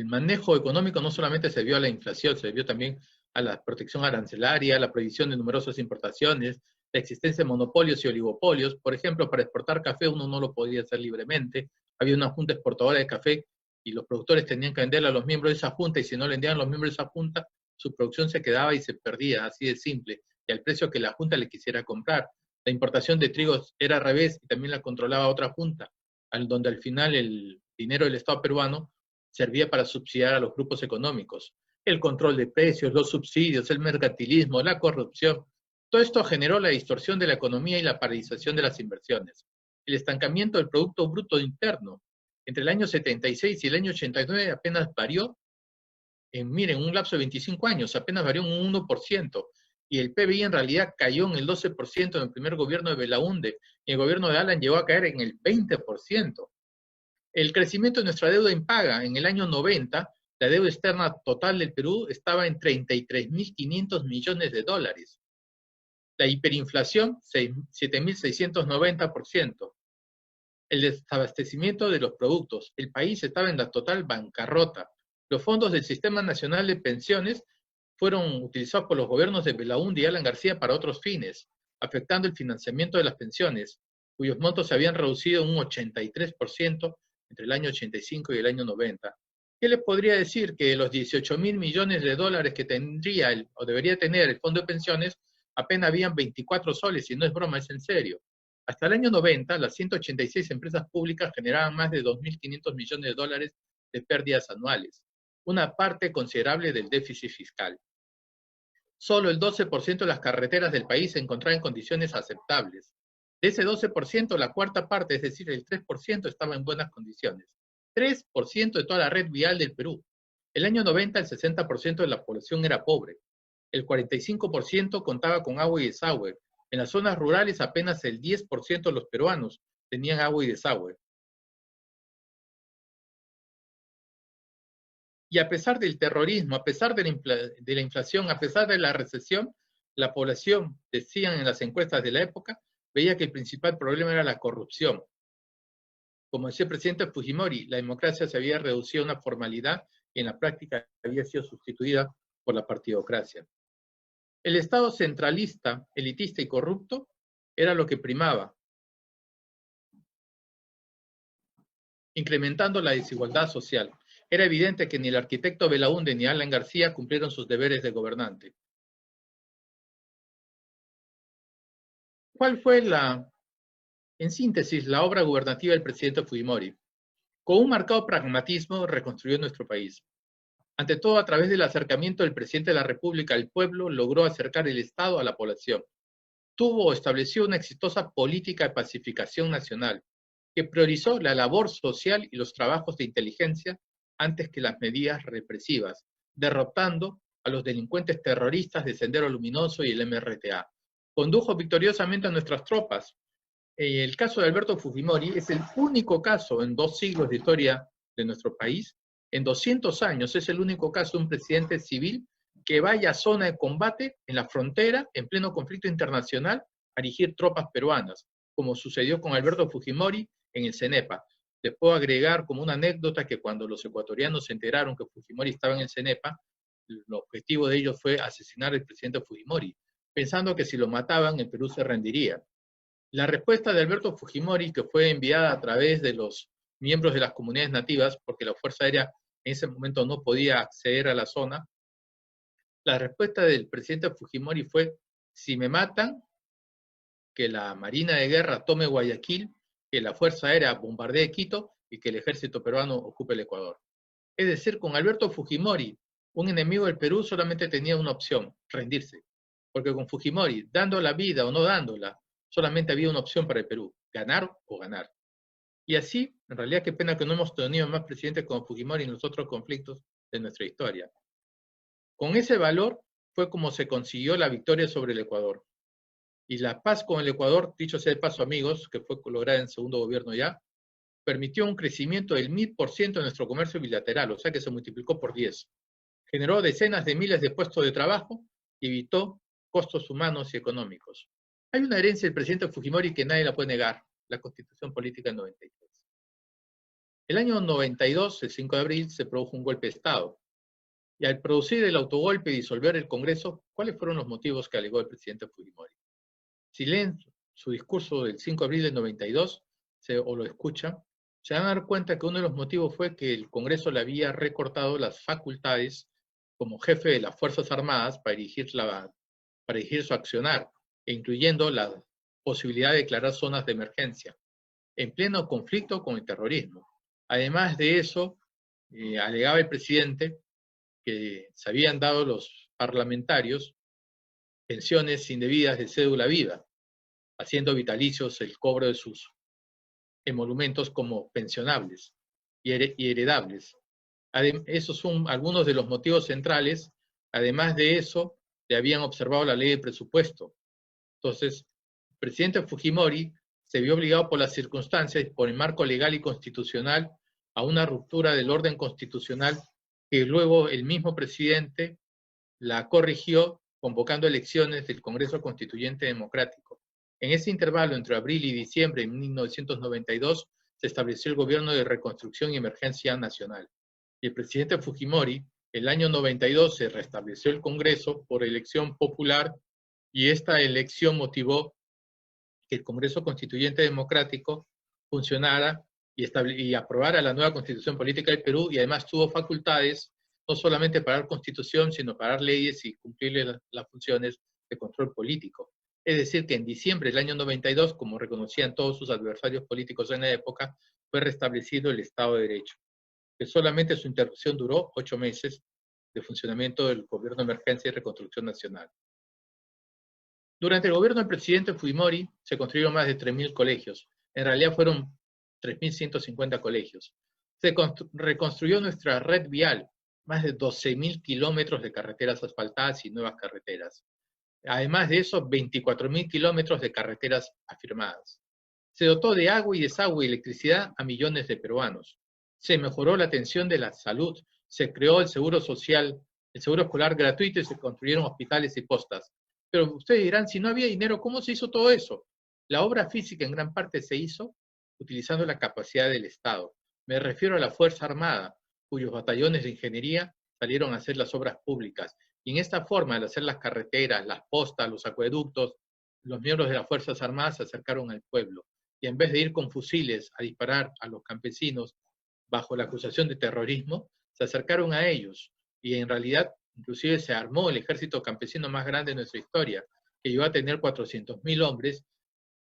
A: manejo económico, no solamente se vio a la inflación, se vio también a la protección arancelaria, a la prohibición de numerosas importaciones, la existencia de monopolios y oligopolios. Por ejemplo, para exportar café uno no lo podía hacer libremente, había una junta exportadora de café y los productores tenían que venderle a los miembros de esa junta, y si no le vendían a los miembros de esa junta, su producción se quedaba y se perdía, así de simple, y al precio que la junta le quisiera comprar. La importación de trigo era al revés y también la controlaba otra junta, donde al final el dinero del Estado peruano servía para subsidiar a los grupos económicos. El control de precios, los subsidios, el mercantilismo, la corrupción, todo esto generó la distorsión de la economía y la paralización de las inversiones. El estancamiento del Producto Bruto Interno entre el año 76 y el año 89 apenas varió, miren, un lapso de 25 años, apenas varió un 1%, y el PBI en realidad cayó en el 12% en el primer gobierno de Belaúnde, y el gobierno de Alan llegó a caer en el 20%. El crecimiento de nuestra deuda impaga en el año 90, la deuda externa total del Perú estaba en 33.500 millones de dólares. La hiperinflación, 7.690%. El desabastecimiento de los productos. El país estaba en la total bancarrota. Los fondos del Sistema Nacional de Pensiones fueron utilizados por los gobiernos de Belaúnde y Alan García para otros fines, afectando el financiamiento de las pensiones, cuyos montos se habían reducido un 83% entre el año 85 y el año 90. ¿Qué les podría decir? Que los 18.000 millones de dólares que tendría o debería tener el fondo de pensiones, apenas habían 24 soles, y no es broma, es en serio. Hasta el año 90, las 186 empresas públicas generaban más de 2.500 millones de dólares de pérdidas anuales, una parte considerable del déficit fiscal. Solo el 12% de las carreteras del país se encontraba en condiciones aceptables. De ese 12%, la cuarta parte, es decir, el 3%, estaba en buenas condiciones. 3% de toda la red vial del Perú. El año 90, el 60% de la población era pobre. El 45% contaba con agua y desagüe. En las zonas rurales, apenas el 10% de los peruanos tenían agua y desagüe. Y a pesar del terrorismo, a pesar de la inflación, a pesar de la recesión, la población, decían en las encuestas de la época, veía que el principal problema era la corrupción. Como decía el presidente Fujimori, la democracia se había reducido a una formalidad y en la práctica había sido sustituida por la partidocracia. El Estado centralista, elitista y corrupto era lo que primaba, incrementando la desigualdad social. Era evidente que ni el arquitecto Belaúnde ni Alan García cumplieron sus deberes de gobernante. ¿Cuál fue en síntesis, la obra gubernativa del presidente Fujimori? Con un marcado pragmatismo reconstruyó nuestro país. Ante todo, a través del acercamiento del presidente de la República al pueblo, logró acercar el Estado a la población. Estableció una exitosa política de pacificación nacional, que priorizó la labor social y los trabajos de inteligencia antes que las medidas represivas, derrotando a los delincuentes terroristas de Sendero Luminoso y el MRTA. Condujo victoriosamente a nuestras tropas. El caso de Alberto Fujimori es el único caso en 2 siglos de historia de nuestro país, en 200 años, es el único caso de un presidente civil que vaya a zona de combate en la frontera, en pleno conflicto internacional, a dirigir tropas peruanas, como sucedió con Alberto Fujimori en el CENEPA. Les puedo agregar como una anécdota que cuando los ecuatorianos se enteraron que Fujimori estaba en el CENEPA, el objetivo de ellos fue asesinar al presidente Fujimori, pensando que si lo mataban, el Perú se rendiría. La respuesta de Alberto Fujimori, que fue enviada a través de los miembros de las comunidades nativas, porque la Fuerza Aérea en ese momento no podía acceder a la zona, la respuesta del presidente Fujimori fue: Si me matan, que la Marina de Guerra tome Guayaquil, que la Fuerza Aérea bombardee Quito y que el ejército peruano ocupe el Ecuador. Es decir, con Alberto Fujimori, un enemigo del Perú solamente tenía una opción, rendirse. Porque con Fujimori, dando la vida o no dándola, solamente había una opción para el Perú, ganar o ganar. Y así, en realidad, qué pena que no hemos tenido más presidentes como Fujimori en los otros conflictos de nuestra historia. Con ese valor fue como se consiguió la victoria sobre el Ecuador. Y la paz con el Ecuador, dicho sea de paso, amigos, que fue lograda en el segundo gobierno ya, permitió un crecimiento del 1000% de nuestro comercio bilateral, o sea que se multiplicó por 10. Generó decenas de miles de puestos de trabajo y evitó costos humanos y económicos. Hay una herencia del presidente Fujimori que nadie la puede negar, la Constitución Política del 93. El año 92, el 5 de abril, se produjo un golpe de Estado. Y al producir el autogolpe y disolver el Congreso, ¿cuáles fueron los motivos que alegó el presidente Fujimori? Si leen su discurso del 5 de abril del 92, o lo escuchan, se van a dar cuenta que uno de los motivos fue que el Congreso le había recortado las facultades como jefe de las Fuerzas Armadas para dirigir su accionar, incluyendo la posibilidad de declarar zonas de emergencia, en pleno conflicto con el terrorismo. Además de eso, alegaba el presidente que se habían dado los parlamentarios pensiones indebidas de cédula viva, haciendo vitalicios el cobro de sus emolumentos como pensionables y heredables. Esos son algunos de los motivos centrales. Además de eso, le habían observado la ley de presupuesto. Entonces, el presidente Fujimori se vio obligado por las circunstancias y por el marco legal y constitucional a una ruptura del orden constitucional que luego el mismo presidente la corrigió convocando elecciones del Congreso Constituyente Democrático. En ese intervalo entre abril y diciembre de 1992 se estableció el Gobierno de Reconstrucción y Emergencia Nacional. Y el presidente Fujimori, el año 92 se restableció el Congreso por elección popular y esta elección motivó que el Congreso Constituyente Democrático funcionara y aprobara la nueva Constitución Política del Perú y además tuvo facultades no solamente para dar constitución, sino para dar leyes y cumplirle las funciones de control político. Es decir, que en diciembre del año 92, como reconocían todos sus adversarios políticos en la época, fue restablecido el Estado de Derecho, que solamente su interrupción duró 8 meses de funcionamiento del Gobierno de Emergencia y Reconstrucción Nacional. Durante el gobierno del presidente Fujimori se construyeron más de 3.000 colegios. En realidad fueron 3.150 colegios. Se reconstruyó nuestra red vial, más de 12.000 kilómetros de carreteras asfaltadas y nuevas carreteras. Además de eso, 24.000 kilómetros de carreteras afirmadas. Se dotó de agua y desagüe y electricidad a millones de peruanos. Se mejoró la atención de la salud. Se creó el seguro social, el seguro escolar gratuito y se construyeron hospitales y postas. Pero ustedes dirán, si no había dinero, ¿cómo se hizo todo eso? La obra física en gran parte se hizo utilizando la capacidad del Estado. Me refiero a la Fuerza Armada, cuyos batallones de ingeniería salieron a hacer las obras públicas. Y en esta forma, al hacer las carreteras, las postas, los acueductos, los miembros de las Fuerzas Armadas se acercaron al pueblo. Y en vez de ir con fusiles a disparar a los campesinos bajo la acusación de terrorismo, se acercaron a ellos. Y en realidad, inclusive se armó el ejército campesino más grande de nuestra historia, que llegó a tener 400.000 hombres,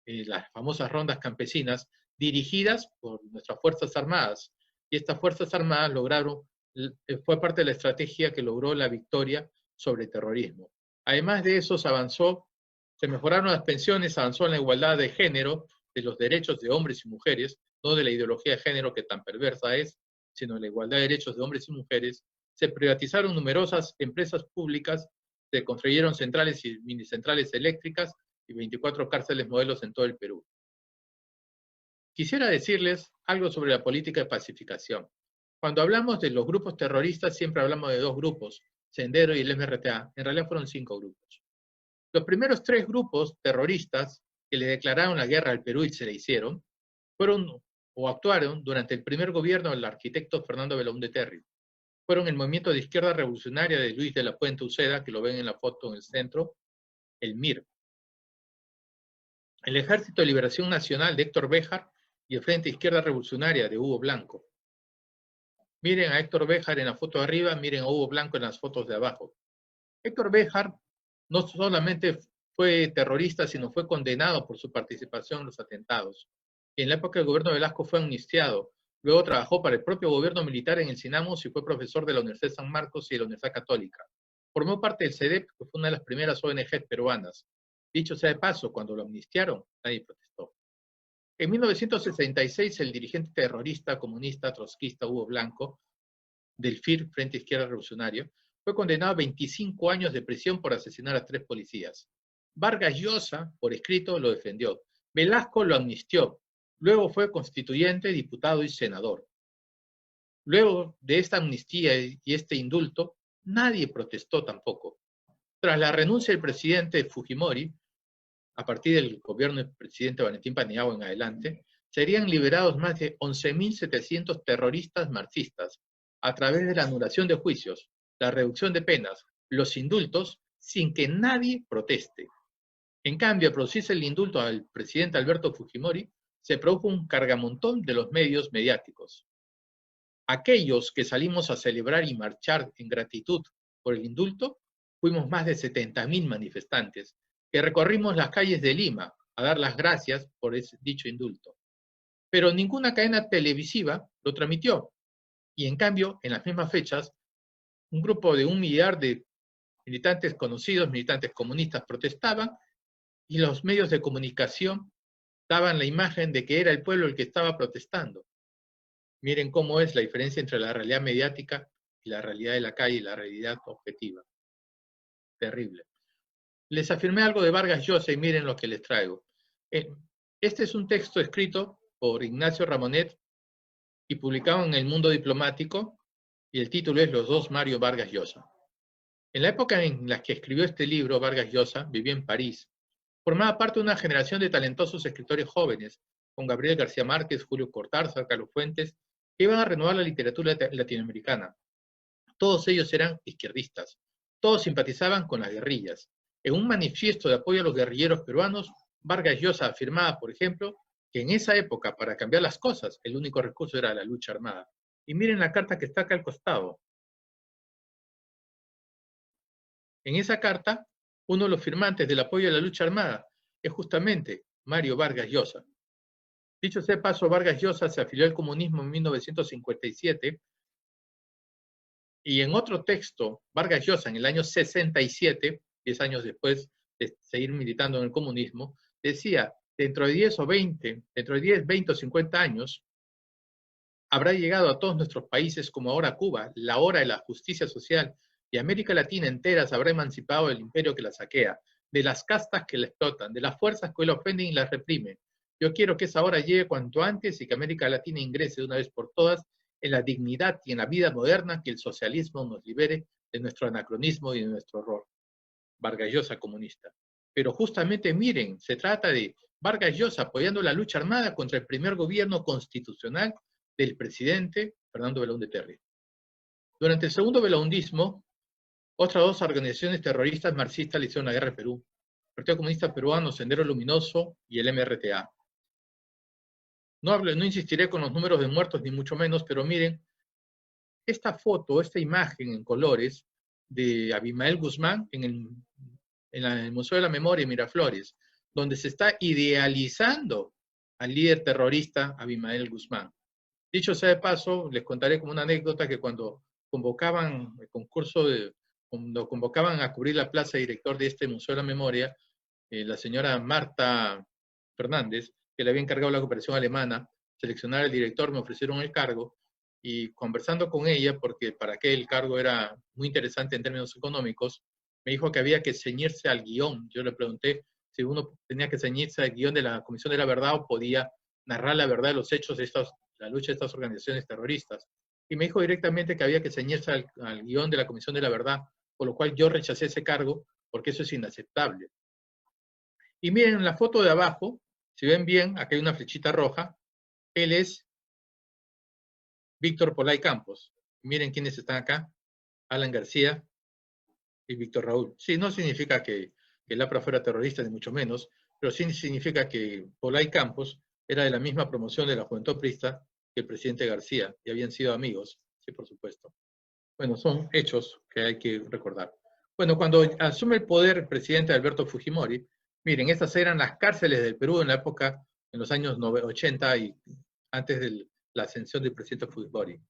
A: las famosas rondas campesinas, dirigidas por nuestras Fuerzas Armadas. Y estas Fuerzas Armadas fue parte de la estrategia que logró la victoria sobre el terrorismo. Además de eso, se mejoraron las pensiones, avanzó en la igualdad de género, de los derechos de hombres y mujeres, no de la ideología de género que tan perversa es, sino la igualdad de derechos de hombres y mujeres. Se privatizaron numerosas empresas públicas, se construyeron centrales y minicentrales eléctricas y 24 cárceles modelos en todo el Perú. Quisiera decirles algo sobre la política de pacificación. Cuando hablamos de los grupos terroristas, siempre hablamos de 2 grupos, Sendero y el MRTA. En realidad fueron 5 grupos. Los primeros 3 grupos terroristas que le declararon la guerra al Perú y se le hicieron, fueron o actuaron durante el primer gobierno del arquitecto Fernando Belaúnde Terry. Fueron el movimiento de izquierda revolucionaria de Luis de la Puente Uceda, que lo ven en la foto en el centro, el MIR. El Ejército de Liberación Nacional de Héctor Béjar y el Frente Izquierda Revolucionaria de Hugo Blanco. Miren a Héctor Béjar en la foto de arriba, miren a Hugo Blanco en las fotos de abajo. Héctor Béjar no solamente fue terrorista, sino fue condenado por su participación en los atentados. Y en la época del gobierno de Velasco fue amnistiado. Luego trabajó para el propio gobierno militar en el Sinamos y fue profesor de la Universidad de San Marcos y de la Universidad Católica. Formó parte del CEDEP, que fue una de las primeras ONG peruanas. Dicho sea de paso, cuando lo amnistiaron, nadie protestó. En 1966, el dirigente terrorista comunista trotskista Hugo Blanco, del FIR, Frente Izquierda Revolucionario, fue condenado a 25 años de prisión por asesinar a 3 policías. Vargas Llosa, por escrito, lo defendió. Velasco lo amnistió. Luego fue constituyente, diputado y senador. Luego de esta amnistía y este indulto, nadie protestó tampoco. Tras la renuncia del presidente Fujimori, a partir del gobierno del presidente Valentín Paniagua en adelante, serían liberados más de 11.700 terroristas marxistas a través de la anulación de juicios, la reducción de penas, los indultos, sin que nadie proteste. En cambio, al producirse el indulto al presidente Alberto Fujimori, se produjo un cargamontón de los medios mediáticos. Aquellos que salimos a celebrar y marchar en gratitud por el indulto, fuimos más de 70.000 manifestantes, que recorrimos las calles de Lima a dar las gracias por ese dicho indulto. Pero ninguna cadena televisiva lo transmitió. Y en cambio, en las mismas fechas, un grupo de 1 millar de militantes conocidos, militantes comunistas, protestaban y los medios de comunicación daban la imagen de que era el pueblo el que estaba protestando. Miren cómo es la diferencia entre la realidad mediática y la realidad de la calle y la realidad objetiva. Terrible. Les afirmé algo de Vargas Llosa y miren lo que les traigo. Este es un texto escrito por Ignacio Ramonet y publicado en El Mundo Diplomático, y el título es Los dos Mario Vargas Llosa. En la época en la que escribió este libro, Vargas Llosa vivía en París. Formaba parte de una generación de talentosos escritores jóvenes, con Gabriel García Márquez, Julio Cortázar, Carlos Fuentes, que iban a renovar la literatura latinoamericana. Todos ellos eran izquierdistas. Todos simpatizaban con las guerrillas. En un manifiesto de apoyo a los guerrilleros peruanos, Vargas Llosa afirmaba, por ejemplo, que en esa época, para cambiar las cosas, el único recurso era la lucha armada. Y miren la carta que está acá al costado. En esa carta, uno de los firmantes del apoyo a la lucha armada es justamente Mario Vargas Llosa. Dicho sea de paso, Vargas Llosa se afilió al comunismo en 1957 y en otro texto, Vargas Llosa en el año 67, 10 años después de seguir militando en el comunismo, decía, dentro de 10 o 20, dentro de 10, 20 o 50 años, habrá llegado a todos nuestros países, como ahora Cuba, la hora de la justicia social, y América Latina entera se habrá emancipado del imperio que la saquea, de las castas que la explotan, de las fuerzas que la ofenden y la reprimen. Yo quiero que esa hora llegue cuanto antes y que América Latina ingrese de una vez por todas en la dignidad y en la vida moderna, que el socialismo nos libere de nuestro anacronismo y de nuestro horror. Vargas Llosa comunista. Pero justamente miren, se trata de Vargas Llosa apoyando la lucha armada contra el primer gobierno constitucional del presidente Fernando Belaúnde Terry. Durante el segundo belaundismo, otras 2 organizaciones terroristas marxistas le hicieron la guerra en Perú. El Partido Comunista Peruano, Sendero Luminoso y el MRTA. No insistiré con los números de muertos ni mucho menos, pero miren, esta foto, esta imagen en colores de Abimael Guzmán en el Museo de la Memoria en Miraflores, donde se está idealizando al líder terrorista Abimael Guzmán. Dicho sea de paso, les contaré como una anécdota que cuando convocaban el concurso, cuando convocaban a cubrir la plaza de director de este Museo de la Memoria, la señora Marta Fernández, que le había encargado la cooperación alemana, seleccionar al director, me ofrecieron el cargo, y conversando con ella, porque para qué el cargo era muy interesante en términos económicos, me dijo que había que ceñirse al guión. Yo le pregunté si uno tenía que ceñirse al guión de la Comisión de la Verdad o podía narrar la verdad de los hechos de la lucha de estas organizaciones terroristas. Y me dijo directamente que había que ceñirse al guión de la Comisión de la Verdad, por lo cual yo rechacé ese cargo, porque eso es inaceptable. Y miren la foto de abajo, si ven bien, acá hay una flechita roja, él es Víctor Polay Campos. Miren quiénes están acá, Alan García y Víctor Raúl. Sí, no significa que el APRA fuera terrorista, ni mucho menos, pero sí significa que Polay Campos era de la misma promoción de la Juventud Aprista que el presidente García, y habían sido amigos, sí, por supuesto. Bueno, son hechos que hay que recordar. Bueno, cuando asume el poder el presidente Alberto Fujimori, miren, estas eran las cárceles del Perú en la época, en los años 80 y antes de la ascensión del presidente Fujimori.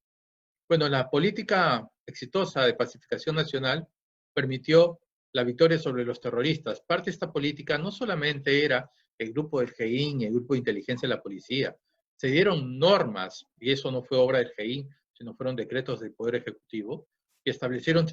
A: Bueno, la política exitosa de pacificación nacional permitió la victoria sobre los terroristas. Parte de esta política no solamente era el grupo del GEIN y el grupo de inteligencia de la policía. Se dieron normas, y eso no fue obra del GEIN, sino fueron decretos del Poder Ejecutivo, que establecieron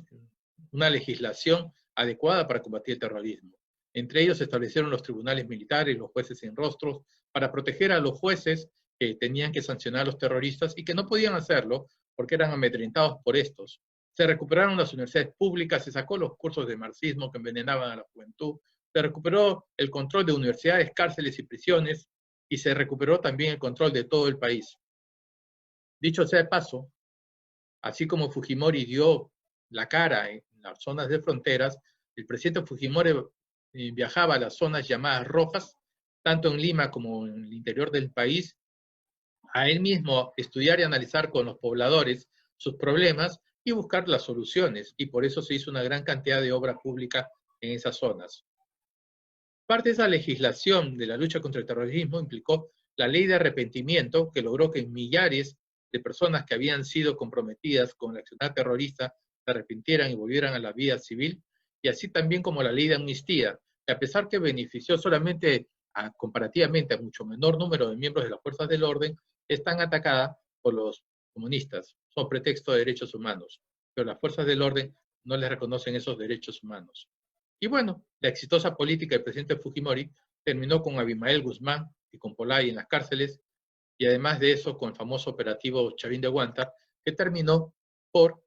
A: una legislación adecuada para combatir el terrorismo. Entre ellos se establecieron los tribunales militares, los jueces sin rostros, para proteger a los jueces que tenían que sancionar a los terroristas y que no podían hacerlo porque eran amedrentados por estos. Se recuperaron las universidades públicas, se sacó los cursos de marxismo que envenenaban a la juventud, se recuperó el control de universidades, cárceles y prisiones, y se recuperó también el control de todo el país. Dicho sea de paso, así como Fujimori dio la cara en las zonas de fronteras, el presidente Fujimori viajaba a las zonas llamadas rojas, tanto en Lima como en el interior del país, a él mismo estudiar y analizar con los pobladores sus problemas y buscar las soluciones, y por eso se hizo una gran cantidad de obra pública en esas zonas. Parte de esa legislación de la lucha contra el terrorismo implicó la ley de arrepentimiento, que logró que millares de personas que habían sido comprometidas con la actividad terrorista se arrepintieran y volvieran a la vida civil, y así también como la ley de amnistía, que a pesar que benefició solamente comparativamente a mucho menor número de miembros de las fuerzas del orden, es tan atacada por los comunistas, son pretexto de derechos humanos, pero las fuerzas del orden no les reconocen esos derechos humanos. Y bueno, la exitosa política del presidente Fujimori terminó con Abimael Guzmán y con Polay en las cárceles, y además de eso con el famoso operativo Chavín de Huántar, que terminó por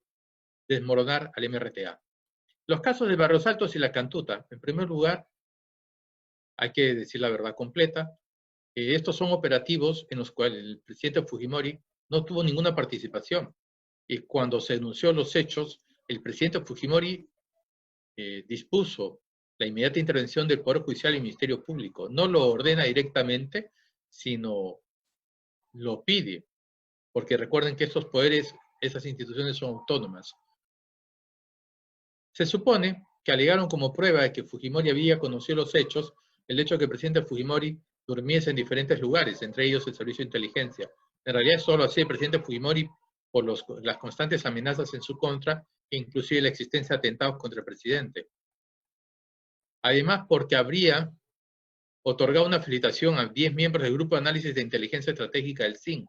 A: desmoronar al MRTA. Los casos de Barrios Altos y La Cantuta, en primer lugar, hay que decir la verdad completa, estos son operativos en los cuales el presidente Fujimori no tuvo ninguna participación. Y cuando se denunció los hechos, el presidente Fujimori dispuso la inmediata intervención del Poder Judicial y Ministerio Público. No lo ordena directamente, sino lo pide, porque recuerden que estos poderes, esas instituciones son autónomas. Se supone que alegaron como prueba de que Fujimori había conocido los hechos el hecho de que el presidente Fujimori durmiese en diferentes lugares, entre ellos el servicio de inteligencia. En realidad solo hacía el presidente Fujimori por las constantes amenazas en su contra, e inclusive la existencia de atentados contra el presidente. Además, porque habría otorgado una felicitación a 10 miembros del Grupo de Análisis de Inteligencia Estratégica del CIN.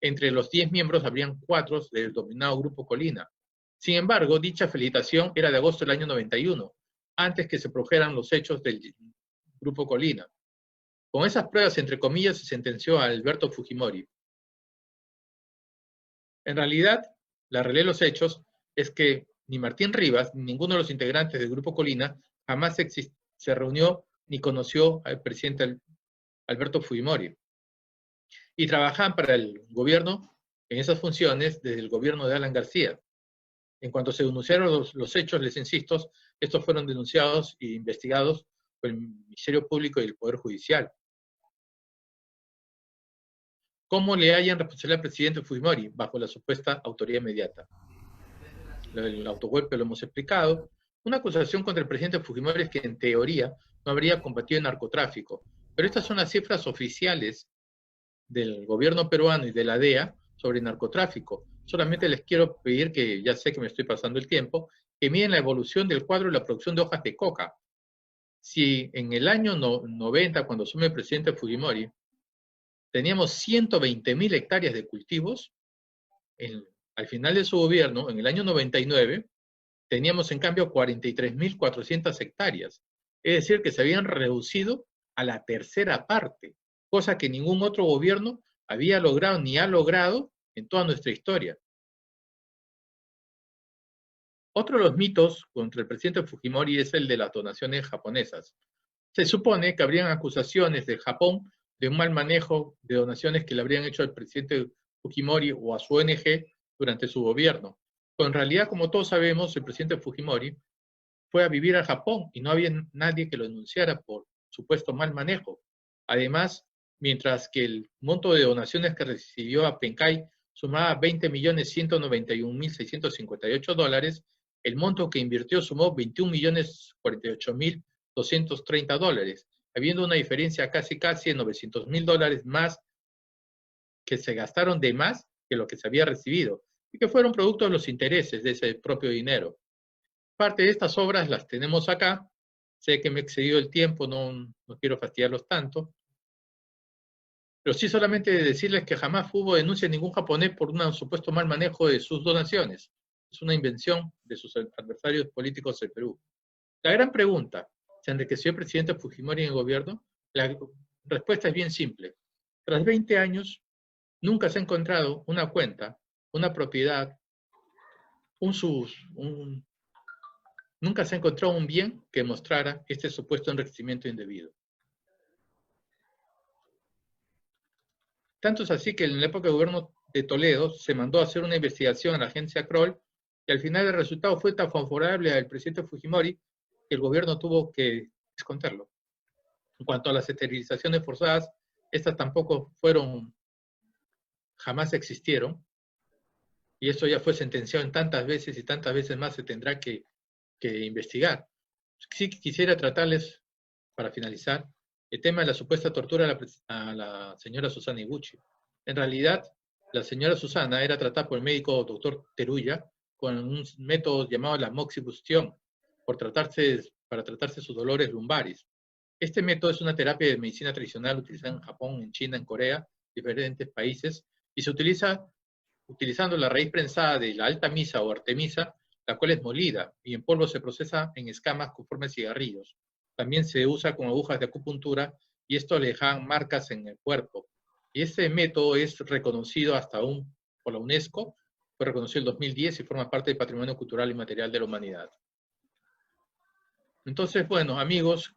A: Entre los 10 miembros habrían 4 del denominado Grupo Colina. Sin embargo, dicha felicitación era de agosto del año 91, antes que se produjeran los hechos del Grupo Colina. Con esas pruebas, entre comillas, se sentenció a Alberto Fujimori. En realidad, la realidad de los hechos es que ni Martín Rivas, ni ninguno de los integrantes del Grupo Colina, jamás se reunió ni conoció al presidente Alberto Fujimori. Y trabajaban para el gobierno en esas funciones desde el gobierno de Alan García. En cuanto se denunciaron los hechos, les insisto, estos fueron denunciados e investigados por el Ministerio Público y el Poder Judicial. ¿Cómo le hayan responsabilidad al presidente Fujimori? Bajo la supuesta autoría inmediata. El autogolpe lo hemos explicado. Una acusación contra el presidente Fujimori es que en teoría no habría combatido el narcotráfico, pero estas son las cifras oficiales del gobierno peruano y de la DEA sobre narcotráfico. Solamente les quiero pedir, que ya sé que me estoy pasando el tiempo, que miren la evolución del cuadro de la producción de hojas de coca. Si en el año 90, cuando asume el presidente Fujimori, teníamos 120.000 hectáreas de cultivos, al final de su gobierno, en el año 99, teníamos en cambio 43.400 hectáreas. Es decir, que se habían reducido a la tercera parte, cosa que ningún otro gobierno había logrado ni ha logrado en toda nuestra historia. Otro de los mitos contra el presidente Fujimori es el de las donaciones japonesas. Se supone que habrían acusaciones de Japón de un mal manejo de donaciones que le habrían hecho al presidente Fujimori o a su ONG durante su gobierno. Pero en realidad, como todos sabemos, el presidente Fujimori fue a vivir a Japón y no había nadie que lo denunciara por supuesto mal manejo. Además, mientras que el monto de donaciones que recibió a Penkai sumaba $20.191.658, El monto que invirtió sumó $21.048.230, habiendo una diferencia casi en $900.000 más que se gastaron de más que lo que se había recibido, y que fueron producto de los intereses de ese propio dinero. Parte de estas obras las tenemos acá. Sé que me he excedido el tiempo, no quiero fastidiarlos tanto, pero sí solamente decirles que jamás hubo denuncia de ningún japonés por un supuesto mal manejo de sus donaciones. Es una invención de sus adversarios políticos del Perú. La gran pregunta, ¿se enriqueció el presidente Fujimori en el gobierno? La respuesta es bien simple. Tras 20 años, nunca se ha encontrado una cuenta, una propiedad, nunca se ha encontrado un bien que mostrara este supuesto enriquecimiento indebido. Tanto es así que en la época del gobierno de Toledo se mandó a hacer una investigación a la agencia Kroll y al final el resultado fue tan favorable al presidente Fujimori que el gobierno tuvo que esconderlo. En cuanto a las esterilizaciones forzadas, estas tampoco jamás existieron, y esto ya fue sentenciado en tantas veces y tantas veces más se tendrá que investigar. Sí quisiera tratarles, para finalizar, el tema de la supuesta tortura a la señora Susana Iguchi. En realidad, la señora Susana era tratada por el médico doctor Teruya con un método llamado la moxibustión para tratarse sus dolores lumbares. Este método es una terapia de medicina tradicional utilizada en Japón, en China, en Corea, diferentes países, y se utiliza utilizando la raíz prensada de la alta misa o artemisa, la cual es molida y en polvo se procesa en escamas conforme cigarrillos. También se usa con agujas de acupuntura y esto le deja marcas en el cuerpo. Y este método es reconocido por la UNESCO, fue reconocido en 2010 y forma parte del Patrimonio Cultural y Material de la Humanidad. Entonces, bueno, amigos,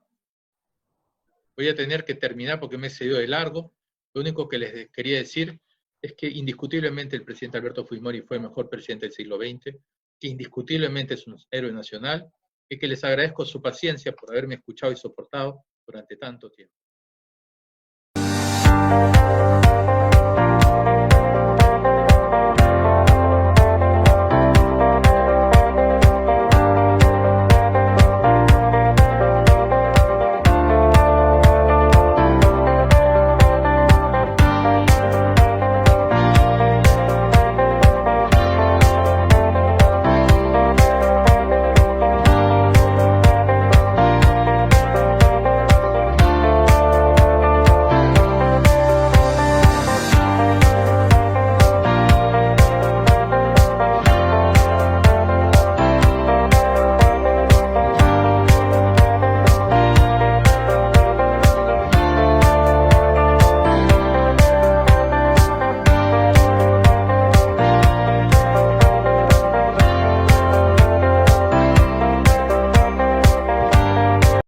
A: voy a tener que terminar porque me he excedido de largo. Lo único que les quería decir es que indiscutiblemente el presidente Alberto Fujimori fue el mejor presidente del siglo XX, que indiscutiblemente es un héroe nacional y que les agradezco su paciencia por haberme escuchado y soportado durante tanto tiempo.